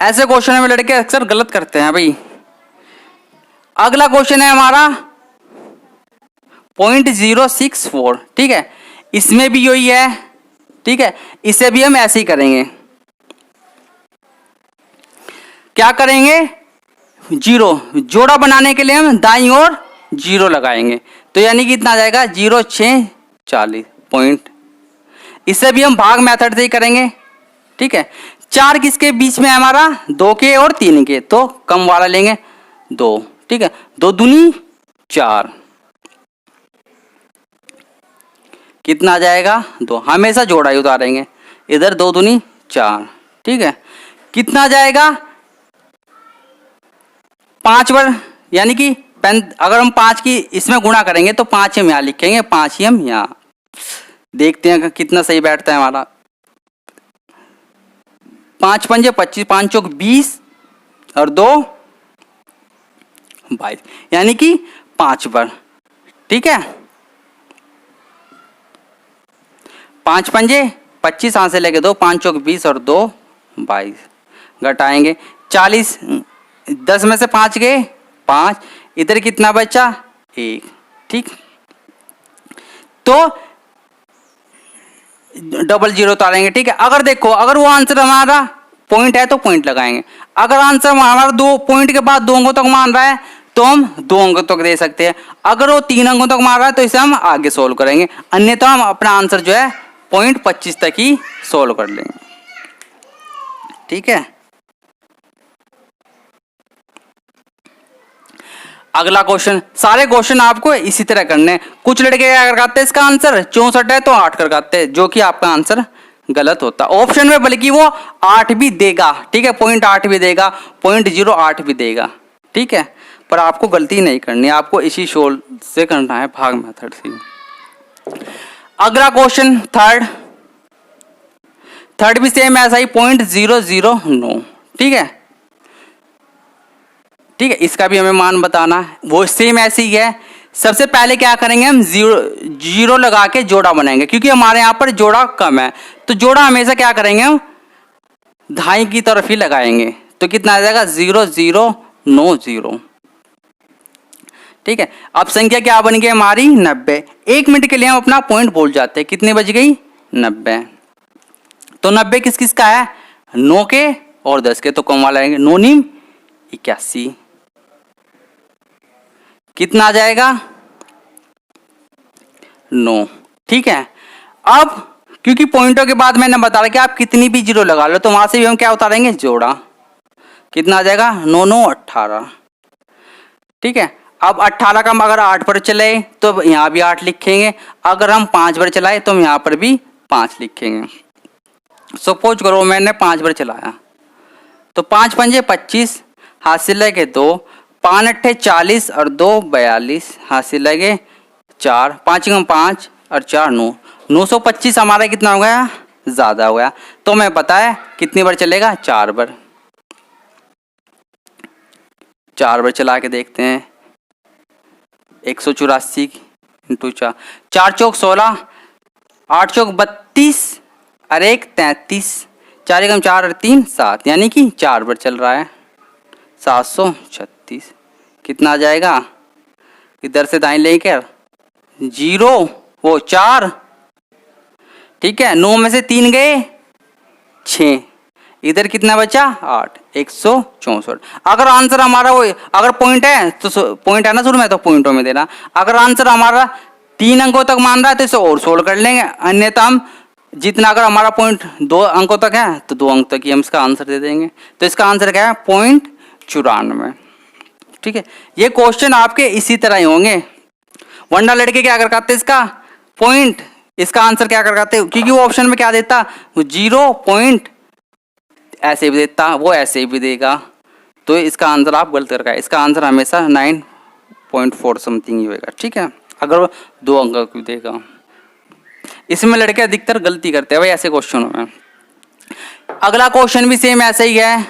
ऐसे क्वेश्चन में लड़के अक्सर गलत करते हैं भाई। अगला क्वेश्चन है हमारा 0.064, ठीक है। इसमें भी यही है, ठीक है। इसे भी हम ऐसे ही करेंगे, क्या करेंगे 0 जोड़ा बनाने के लिए हम दाईं ओर 0 लगाएंगे, तो यानी कि इतना आ जाएगा 0 6 40 पॉइंट। इसे भी हम भाग मेथड से ही करेंगे, ठीक है। 4 किसके बीच में है हमारा 2 के और 3 के, तो कम वाला लेंगे 2, ठीक है। 2 दूनी 4, कितना आ जाएगा 2, हमेशा जोड़ा ही उतारेंगे, इधर 2 दूनी 4, ठीक है। कितना आ जाएगा 5 बार, यानी कि अगर हम 5 की इसमें गुणा करेंगे तो 5 हम यहाँ लिखेंगे, 5 ही हम यहाँ, देखते हैं कितना सही बैठता है हमारा। 5 पंजे 25, 5 चौक 20 और 2 22, यानी कि 5 बार, ठीक है। 5 पंजे 25 यहाँ से लेके 2, 5 चौक 20 और 2 22, घटाएंगे 40, 10 में से 5 गए 5, इधर कितना बचा 1, ठीक। तो 00 उतारेंगे, ठीक है। अगर देखो अगर वो आंसर हमारा पॉइंट है तो पॉइंट लगाएंगे, अगर आंसर हमारा 2 पॉइंट के बाद 2 अंकों तक मान रहा है तो हम 2 अंकों तक दे सकते हैं। अगर वो 3 अंकों तक मान रहा है तो इसे हम आगे सोल्व करेंगे, अन्यथा हम अपना आंसर जो है 0.25 तक ही सोल्व कर लेंगे, ठीक है। अगला क्वेश्चन, सारे क्वेश्चन आपको इसी तरह करने हैं। कुछ लड़के क्या करते हैं, इसका आंसर 64 है तो 8 कर करते हैं, जो कि आपका आंसर गलत होता है। ऑप्शन में बल्कि वो 8 भी देगा, ठीक है, 0.8 भी देगा, 0.08 भी देगा, ठीक है। पर आपको गलती नहीं करनी, आपको इसी सोल से करना है, भाग मेथड से। अगला क्वेश्चन थर्ड भी सेम ऐसा ही 0.009, ठीक है, ठीक है। इसका भी हमें मान बताना है, वो सेम ऐसे ही है। सबसे पहले क्या करेंगे हम 0 लगा के जोड़ा बनाएंगे, क्योंकि हमारे यहाँ पर जोड़ा कम है, तो जोड़ा हमेशा क्या करेंगे हम दाईं की तरफ ही लगाएंगे, तो कितना आ जाएगा 0090, ठीक है। अब संख्या क्या बन गई हमारी 90। 1 मिनट के लिए हम अपना पॉइंट भूल जाते हैं, कितनी बज गई 90, तो 90 किस किस का है 9 के और 10 के, तो कम वाला आएंगे 9 नीम 81, कितना आ जाएगा 9, ठीक है। अब क्योंकि पॉइंटों के बाद मैंने बताया कि आप कितनी भी 0 लगा लो, तो वहां से भी हम क्या उतारेंगे जोड़ा, कितना आ जाएगा 9 9 18, ठीक है। अब 18 का हम अगर 8 पर चले तो यहाँ भी 8 लिखेंगे, अगर हम 5 पर चलाए तो हम यहाँ पर भी 5 लिखेंगे। सपोज करो मैंने 5 पर चलाया तो 5 पंजे 25, हाथ से लगे 2, 5 अट्ठे 40 और 2 42, हाथ से लगे 4, 5 कम 5 और 4 9, 925 हमारा कितना हो गया, ज़्यादा हो गया। तो हमें पता है कितनी बार चलेगा, 4 बार। 4 बार चला के देखते हैं। 184 इंटू 4, 4 चौक 16, 8 चौक 32 और 1 33, 4 एकम 4 और 3 7, यानी कि 4 बार चल रहा है। 736 कितना आ जाएगा, इधर से दाएं लेकर 0 वो 4, ठीक है। 9 में से 3 गए 6, इधर कितना बचा 8, 164। अगर आंसर हमारा वो अगर पॉइंट है तो पॉइंट है ना शुरू में, तो पॉइंटों में देना। अगर आंसर हमारा 3 अंकों तक मान रहा है तो इसे और सोल्व कर लेंगे, अन्यथा हम जितना, अगर हमारा पॉइंट 2 अंकों तक है तो 2 अंक तक ही हम इसका आंसर दे देंगे। तो इसका आंसर क्या है, 0.94, ठीक है। ये क्वेश्चन आपके इसी तरह ही होंगे, वरना लड़के क्या कर करते इसका पॉइंट, इसका आंसर क्या कर करते, क्योंकि वो ऑप्शन में क्या देता, 0 पॉइंट ऐसे भी देता, वो ऐसे भी देगा। तो इसका आंसर आप गलत कर गए, इसका आंसर हमेशा 9.4 समथिंग ही होगा, ठीक है, अगर वो 2 अंक की देगा। इसमें लड़के अधिकतर गलती करते हैं भाई ऐसे क्वेश्चनों में। अगला क्वेश्चन भी सेम ऐसा ही है,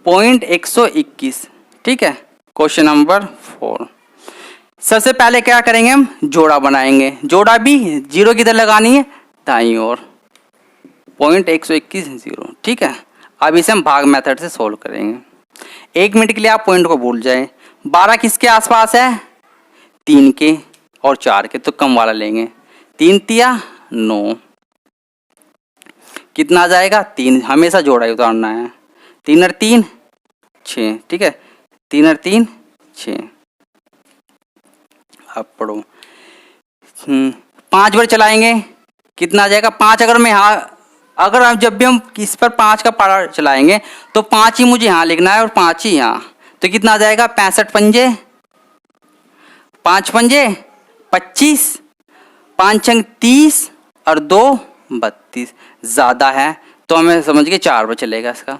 121, ठीक है। Question number 4। सबसे पहले क्या करेंगे, हम जोड़ा बनाएंगे। जोड़ा भी 0 किधर लगानी है, दाईं ओर, 121 0, ठीक है। अब इसे हम भाग मेथड से सोल्व करेंगे। 1 मिनट के लिए आप पॉइंट को भूल जाए। 12 किसके आसपास है, 3 के और 4 के, तो कम वाला लेंगे। 3 तिया 9, कितना आ जाएगा, 3, हमेशा जोड़ा ही उतारना है। 3 और 3 6, ठीक है, 3 और 3 6। अब पढ़ो, 5 बार चलाएंगे, कितना आ जाएगा 5। अगर मैं यहाँ, अगर हम जब भी हम इस पर 5 का पारा चलाएंगे तो 5 ही मुझे यहाँ लिखना है और 5 ही यहाँ, तो कितना आ जाएगा 65 पंजे 5 पंजे 25, 5 छंग 30 और 2 32, ज़्यादा है तो हमें समझ के 4 बार चलेगा इसका।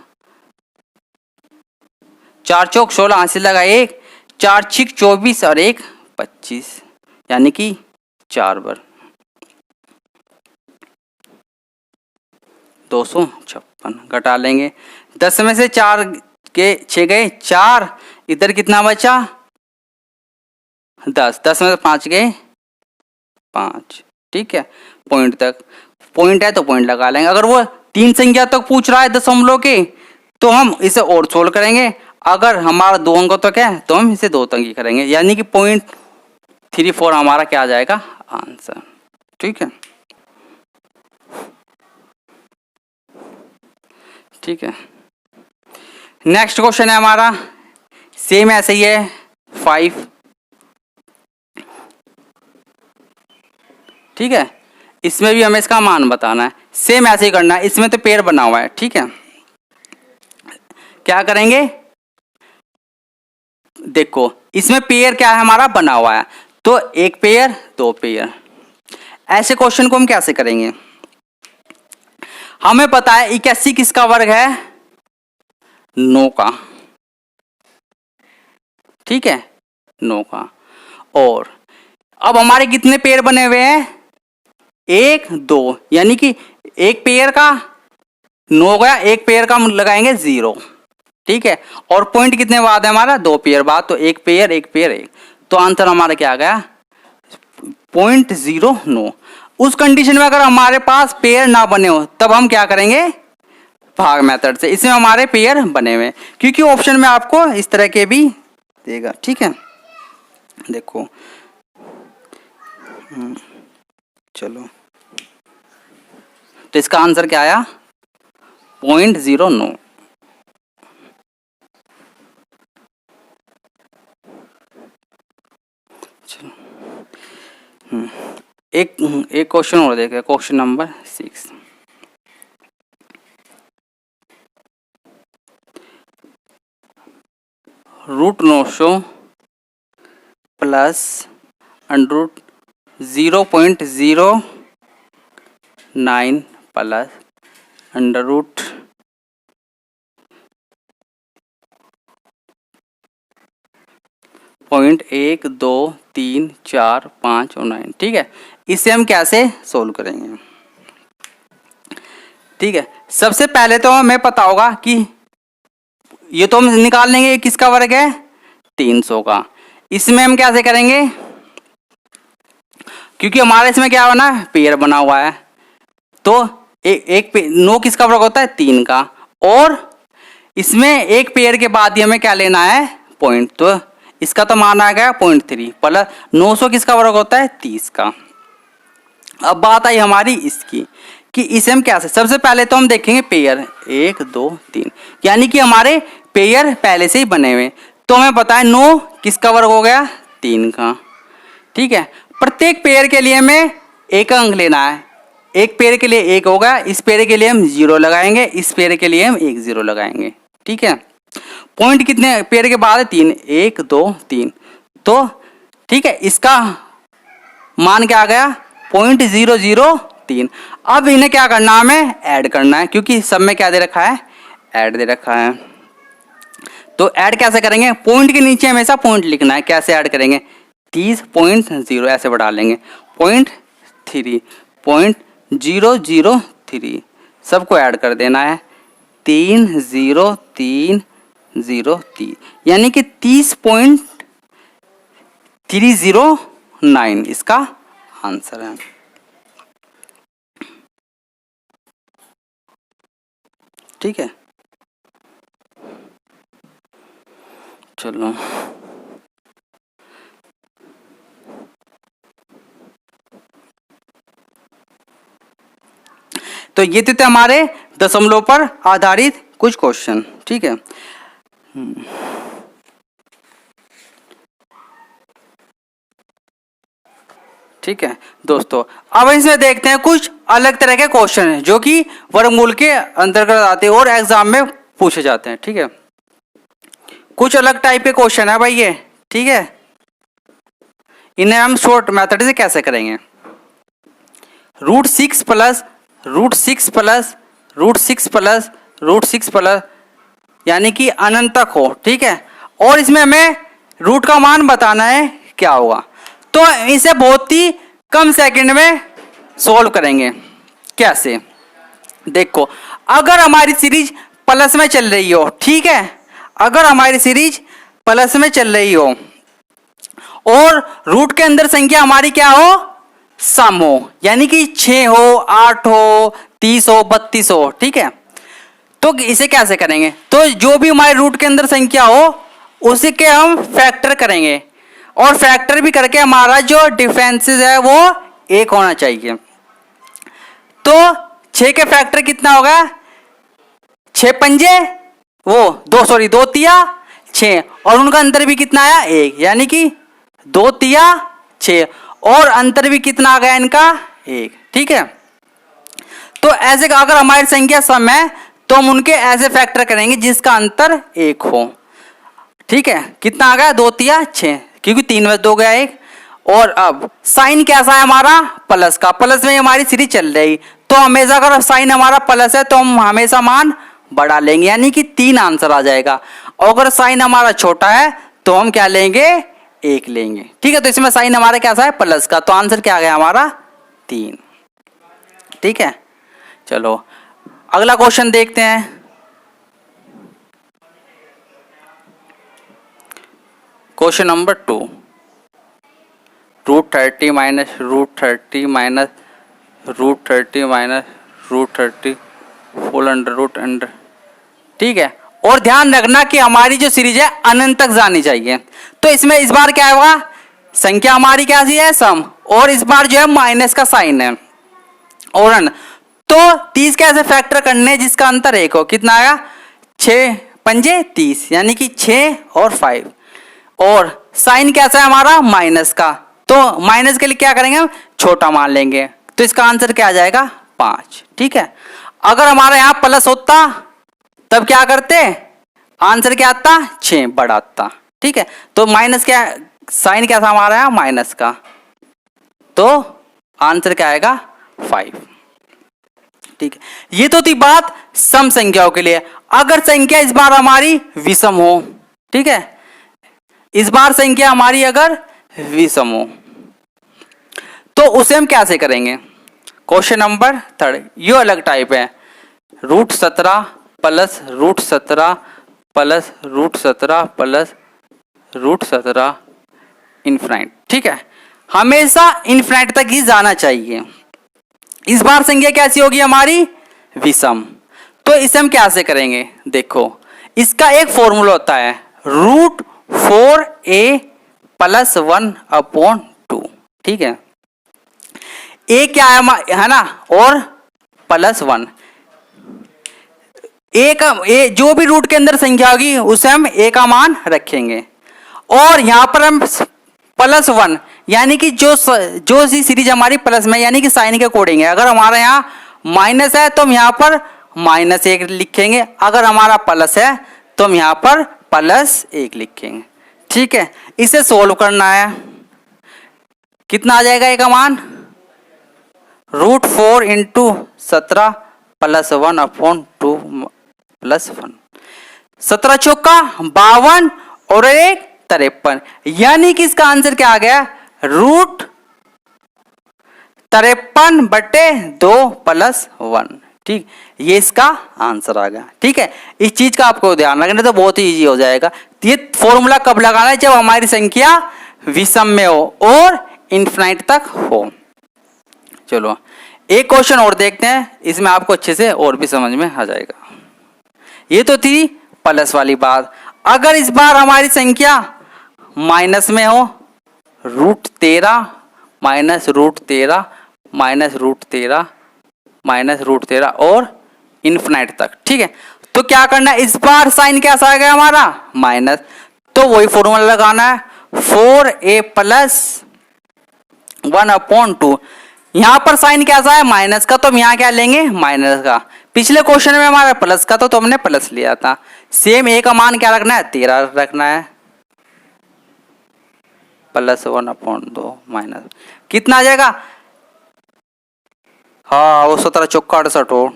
4 चौक 16, हाथ से लगा 1, 4 छिक 24 और 1 25, यानी कि 4 बार। 256 घटा लेंगे, 10 में से 4 के 6 गए 4, इधर कितना बचा 10, 10 में से 5 गए 5, ठीक है। पॉइंट तक, पॉइंट है तो पॉइंट लगा लेंगे। अगर वो 3 संख्या तक पूछ रहा है दशमलव के, तो हम इसे और सोल्व करेंगे। अगर हमारा 2 अंकों तक है तो हम इसे 2 तक ही करेंगे, यानी कि 0.34 हमारा क्या आ जाएगा आंसर, ठीक है, ठीक है। नेक्स्ट क्वेश्चन है हमारा सेम ऐसे ही है 5, ठीक है। इसमें भी हमें इसका मान बताना है, सेम ऐसे ही करना है। इसमें तो पेड़ बना हुआ है, ठीक है। क्या करेंगे, देखो इसमें पेयर क्या है हमारा बना हुआ है, तो 1 पेयर 2 पेयर। ऐसे क्वेश्चन को हम कैसे करेंगे, हमें पता है 81 किसका वर्ग है, 9 का, ठीक है, 9 का। और अब हमारे कितने पेयर बने हुए हैं, 1 2, यानी कि 1 पेयर का 9 गया, 1 पेयर का हम लगाएंगे 0, ठीक है। और पॉइंट कितने बाद है हमारा, 2 पेयर बाद, तो 1 पेयर 1 पेयर 1, तो आंसर हमारा क्या आ गया 0.09। उस कंडीशन में अगर हमारे पास पेयर ना बने हो तब हम क्या करेंगे, भाग मेथड से। इसमें हमारे पेयर बने हुए, क्योंकि ऑप्शन में आपको इस तरह के भी देगा, ठीक है। देखो चलो, तो इसका आंसर क्या आया 0.09। एक क्वेश्चन और देखें, क्वेश्चन नंबर 6। √900 plus √ 0.09 plus √ 0.123459। ठीक है, इसे हम कैसे सोल्व करेंगे? ठीक है, सबसे पहले तो हमें पता होगा कि ये तो हम निकाल लेंगे किसका वर्ग है, 300 का। इसमें हम कैसे करेंगे, क्योंकि हमारे इसमें क्या बना है, पेयर बना हुआ है, तो एक 9 किसका वर्ग होता है, 3 का, और इसमें एक पेयर के बाद ही हमें क्या लेना है, पॉइंट। तो इसका तो मान आ गया 0.3 प्लस 900 किसका वर्ग होता है, 30 का। अब बात आई हमारी इसकी कि इसे हम कैसे, सबसे पहले तो हम देखेंगे पेयर 1 2 3, यानी कि हमारे पेयर पहले से ही बने हुए, तो हमें पता है 9 किसका वर्ग हो गया, 3 का। ठीक है, प्रत्येक पेयर के लिए हमें एक अंक लेना है, एक पेयर के लिए 1 होगा, इस पेयर के लिए हम 0 लगाएंगे, इस पेयर के लिए हम 1 0 लगाएंगे। ठीक है, पॉइंट कितने पेयर के बाद है, 3, 1 2 3, तो ठीक है, इसका मान क्या आ गया, 0.003। अब इन्हें क्या करना है, हमें ऐड करना है, क्योंकि सब में क्या दे रखा है, ऐड दे रखा है। तो ऐड कैसे करेंगे, पॉइंट के नीचे हमेशा पॉइंट लिखना है। कैसे ऐड करेंगे, 30.0 ऐसे बढ़ा लेंगे, 0.003 सबको ऐड कर देना है, 30303, यानी कि 30.309 इसका आंसर है। ठीक है, चलो तो ये थे हमारे दशमलव पर आधारित कुछ क्वेश्चन। ठीक है, ठीक है दोस्तों, अब इसमें देखते हैं कुछ अलग तरह के क्वेश्चन हैं जो कि वर्गमूल के अंतर्गत आते हैं और एग्जाम में पूछे जाते हैं। ठीक है, कुछ अलग टाइप के क्वेश्चन है भाई ये। ठीक है, इन्हें हम शॉर्ट मेथड से कैसे करेंगे, √6 प्लस √6 प्लस √6 प्लस √6 प्लस, यानी कि अनंत तक हो। ठीक है, और इसमें हमें रूट का मान बताना है क्या होगा, तो इसे बहुत ही कम सेकंड में सॉल्व करेंगे। कैसे, देखो, अगर हमारी सीरीज प्लस में चल रही हो, ठीक है, अगर हमारी सीरीज प्लस में चल रही हो और रूट के अंदर संख्या हमारी क्या हो, सम हो, यानी कि 6 हो, 8 हो, 30 हो, 32 हो। ठीक है, तो इसे कैसे करेंगे, तो जो भी हमारे रूट के अंदर संख्या हो उसी के हम फैक्टर करेंगे, और फैक्टर भी करके हमारा जो डिफरेंसेस है वो 1 होना चाहिए। तो 6 के फैक्टर कितना होगा, 6 पंजे वो 2 तिया 6, और उनका अंतर भी कितना आया, 1, यानी कि 2 तिया 6, और अंतर भी कितना आ गया इनका, 1। ठीक है, तो ऐसे अगर हमारी संख्या सम है तो हम उनके ऐसे फैक्टर करेंगे जिसका अंतर 1 हो। ठीक है, कितना आ गया, 2 तिया 6, क्योंकि 3 में 2 गया 1। और अब साइन कैसा है हमारा, प्लस का, प्लस में हमारी सीरीज चल रही, तो हमेशा अगर साइन हमारा प्लस है तो हम हमेशा मान बढ़ा लेंगे, यानी कि 3 आंसर आ जाएगा। और अगर साइन हमारा छोटा है तो हम क्या लेंगे, 1 लेंगे। ठीक है, तो इसमें साइन हमारा कैसा है, प्लस का, तो आंसर क्या आ गया हमारा, 3। ठीक है, चलो अगला क्वेश्चन देखते हैं। Question number 2, √30 minus √30 minus √30 minus √30 full under. ठीक है, और ध्यान रखना कि हमारी जो सीरीज है अनंत तक जानी चाहिए। तो इसमें इस बार क्या होगा, संख्या हमारी कैसी है, सम, और इस बार जो है माइनस का साइन है, और तो 30 कैसे फैक्टर करने जिसका अंतर 1 हो, कितना आया, 6 पंजे 30, यानी कि 6 और 5, और साइन कैसा है हमारा, माइनस का, तो माइनस के लिए क्या करेंगे हम, छोटा मान लेंगे, तो इसका आंसर क्या आ जाएगा, 5। ठीक है, अगर हमारा यहाँ प्लस होता तब क्या करते, आंसर क्या आता, 6 बड़ा आता। ठीक है, तो माइनस क्या, साइन कैसा हमारा है माइनस का, तो आंसर क्या आएगा 5। ठीक है, ये तो थी बात सम संख्याओं के लिए। अगर संख्या इस बार हमारी विषम हो, ठीक है, इस बार संख्या हमारी अगर विषम हो तो उसे हम कैसे करेंगे। क्वेश्चन नंबर 3, ये अलग टाइप है, √17 प्लस √17 प्लस √17 प्लस √17 इनफाइनाइट। ठीक है, हमेशा इनफाइनाइट तक ही जाना चाहिए। इस बार संख्या कैसी होगी हमारी विषम, तो इसे हम कैसे करेंगे, देखो इसका एक फॉर्मूला होता है √4a + 1/2। ठीक है, ए क्या है ना, और +1, ए का ए जो भी रूट के अंदर संख्या होगी उसे हम ए का मान रखेंगे, और यहां पर हम +1 यानी कि जो सी सीरीज हमारी प्लस में यानी कि साइन के अकॉर्डिंग है। अगर हमारा यहाँ माइनस है तो हम यहाँ पर -1 लिखेंगे, अगर हमारा प्लस है तो हम यहाँ पर +1 लिखेंगे। ठीक है, इसे सोल्व करना है, कितना आ जाएगा ए का मान, √4 × 17 + 1/2 + 1, 17 चौका 52 और 1 53, यानी कि इसका आंसर क्या आ गया, √53/2 + 1। ठीक, ये इसका आंसर आ गया। ठीक है, इस चीज का आपको ध्यान रखना तो बहुत ही इजी हो जाएगा। ये फॉर्मूला कब लगाना है, जब हमारी संख्या विषम में हो और इनफाइनाइट तक हो। चलो एक क्वेश्चन और देखते हैं, इसमें आपको अच्छे से और भी समझ में आ जाएगा। ये तो थी प्लस वाली बात। अगर इस बार हमारी संख्या माइनस में हो, √13 -√13 -√13 और इनफाइनाइट तक। ठीक है, तो क्या करना है, इस बार साइन कैसा आ गया हमारा माइनस, तो वही फॉर्मूला लगाना है 4a + 1/2। यहां पर साइन कैसा है माइनस का, तो हम यहां क्या लेंगे माइनस का। पिछले क्वेश्चन में हमारा प्लस का था तो हमने प्लस लिया था। सेम ए का मान क्या रखना है 13 रखना है, +1/2 माइनस कितना आ जाएगा, हाँ वो 17 चौका 68 हो,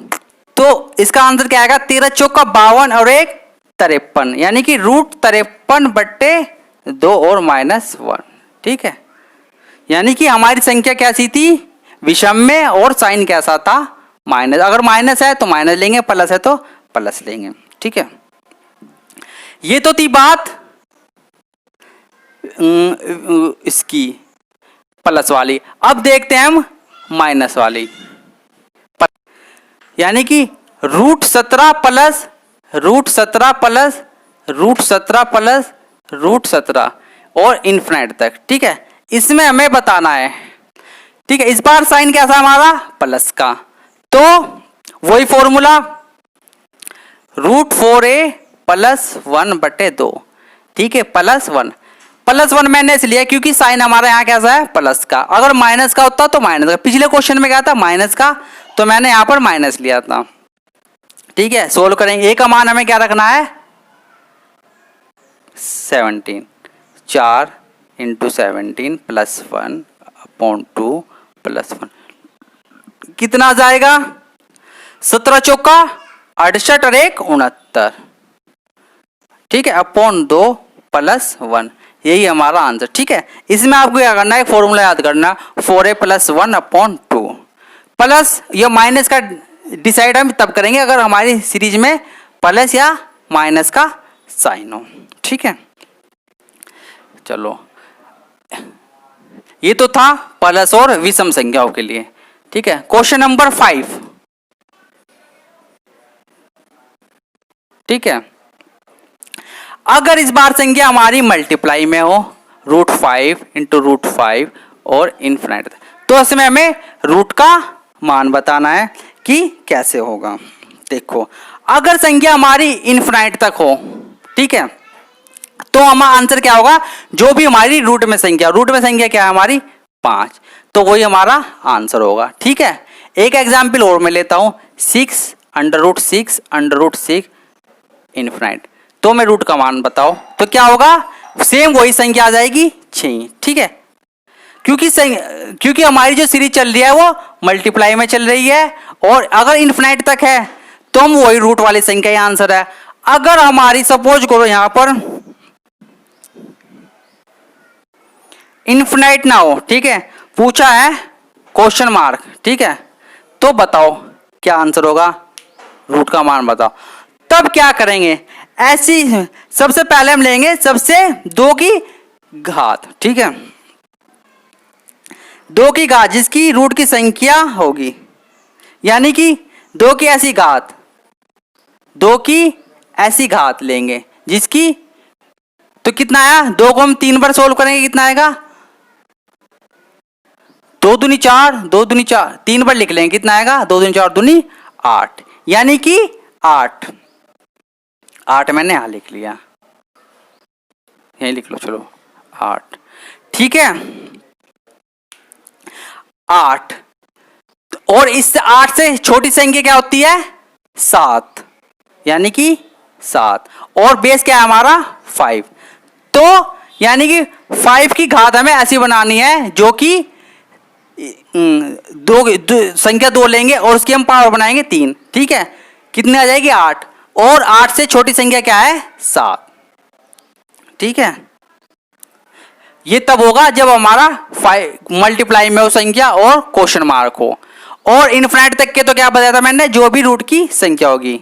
तो इसका आंसर क्या आएगा 13 चौका 52 और 1 53, यानी कि √53/2 और -1। ठीक है, यानी कि हमारी संख्या कैसी थी विषम में और साइन कैसा था माइनस। अगर माइनस है तो माइनस लेंगे, प्लस है तो प्लस लेंगे। ठीक है, ये तो थी बात इसकी प्लस वाली। अब देखते हैं हम माइनस वाली, यानी कि √17 प्लस √17 प्लस √17 प्लस √17 और इनफाइनाइट तक। ठीक है, इसमें हमें बताना है। ठीक है, इस बार साइन कैसा हमारा प्लस का, तो वही फॉर्मूला √4a + 1/2। ठीक है, +1 मैंने इसलिए क्योंकि साइन हमारा यहाँ कैसा है प्लस का। अगर माइनस का होता तो माइनस का, पिछले क्वेश्चन में क्या था माइनस का, तो मैंने यहाँ पर माइनस लिया था। ठीक है, सोल्व करेंगे, ए का मान हमें क्या रखना है 17, 4 × 17 + 1/2 + 1 कितना आ जाएगा, 17 चौका 68 और 1 69। ठीक है, /2 + 1, यही हमारा आंसर। ठीक है, इसमें आपको क्या करना है, फॉर्मूला याद करना, 4a + 1/2 प्लस ये माइनस का डिसाइड हम तब करेंगे अगर हमारी सीरीज में प्लस या माइनस का साइन हो। ठीक है, चलो ये तो था प्लस और विषम संख्याओं के लिए। ठीक है, क्वेश्चन नंबर 5। ठीक है, अगर इस बार संख्या हमारी मल्टीप्लाई में हो, √5 × √5 और इनफाइनाइट, तो इसमें हमें रूट का मान बताना है कि कैसे होगा। देखो अगर संख्या हमारी इनफाइनाइट तक हो, ठीक है, तो हमारा आंसर क्या होगा, जो भी हमारी रूट में संख्या क्या है हमारी 5, तो वही हमारा आंसर होगा। ठीक है, एक एग्जाम्पल और मैं लेता हूं, 6 √6 √6 इनफाइनाइट, तो मैं रूट का मान बताओ, तो क्या होगा, सेम वही संख्या आ जाएगी 6। ठीक है, क्योंकि हमारी जो सीरीज चल रही है वो मल्टीप्लाई में चल रही है, और अगर इन्फिनाइट तक है तो हम वही रूट वाली संख्या, ही आंसर है। अगर हमारी सपोज करो यहां पर इन्फिनाइट ना हो, ठीक है, पूछा है क्वेश्चन मार्क, ठीक है, तो बताओ क्या आंसर होगा, रूट का मान बताओ। तब क्या करेंगे, ऐसी सबसे पहले हम लेंगे सबसे 2 की घात, ठीक है, 2 की घात जिसकी रूट की संख्या होगी, यानी कि 2 की ऐसी घात, 2 की ऐसी घात लेंगे जिसकी, तो कितना आया, 2 को हम 3 बार सोल्व करेंगे, कितना आएगा, 2 दूनी 4, 2 दूनी 4, 3 बार लिख लेंगे, कितना आएगा, 2 दूनी 4 दूनी 8, यानी कि 8 मैंने यहां लिख लिया, यहीं लिख लो, चलो 8, ठीक है, 8। और इस 8 से छोटी संख्या क्या होती है, 7, यानी कि 7, और बेस क्या है हमारा 5, तो यानी कि 5 की घात हमें ऐसी बनानी है जो कि संख्या 2 लेंगे और उसकी हम पावर बनाएंगे 3, ठीक है, कितने आ जाएगी 8, और 8 से छोटी संख्या क्या है 7, ठीक है। ये तब होगा जब हमारा 5 मल्टीप्लाई में हो संख्या और क्वेश्चन मार्क हो, और इनफिनिट तक के तो क्या बताया था मैंने, जो भी रूट की संख्या होगी।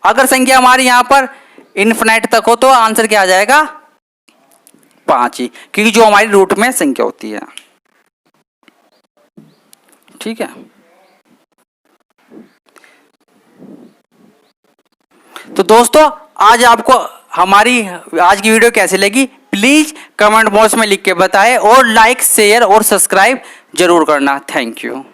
अगर संख्या हमारी यहां पर इनफिनिट तक हो तो आंसर क्या आ जाएगा 5 ही, क्योंकि जो हमारी रूट में संख्या होती है, ठीक है। तो दोस्तों आज आपको हमारी आज की वीडियो कैसी लगी, प्लीज कमेंट बॉक्स में लिख के बताएं, और लाइक शेयर और सब्सक्राइब जरूर करना। Thank you.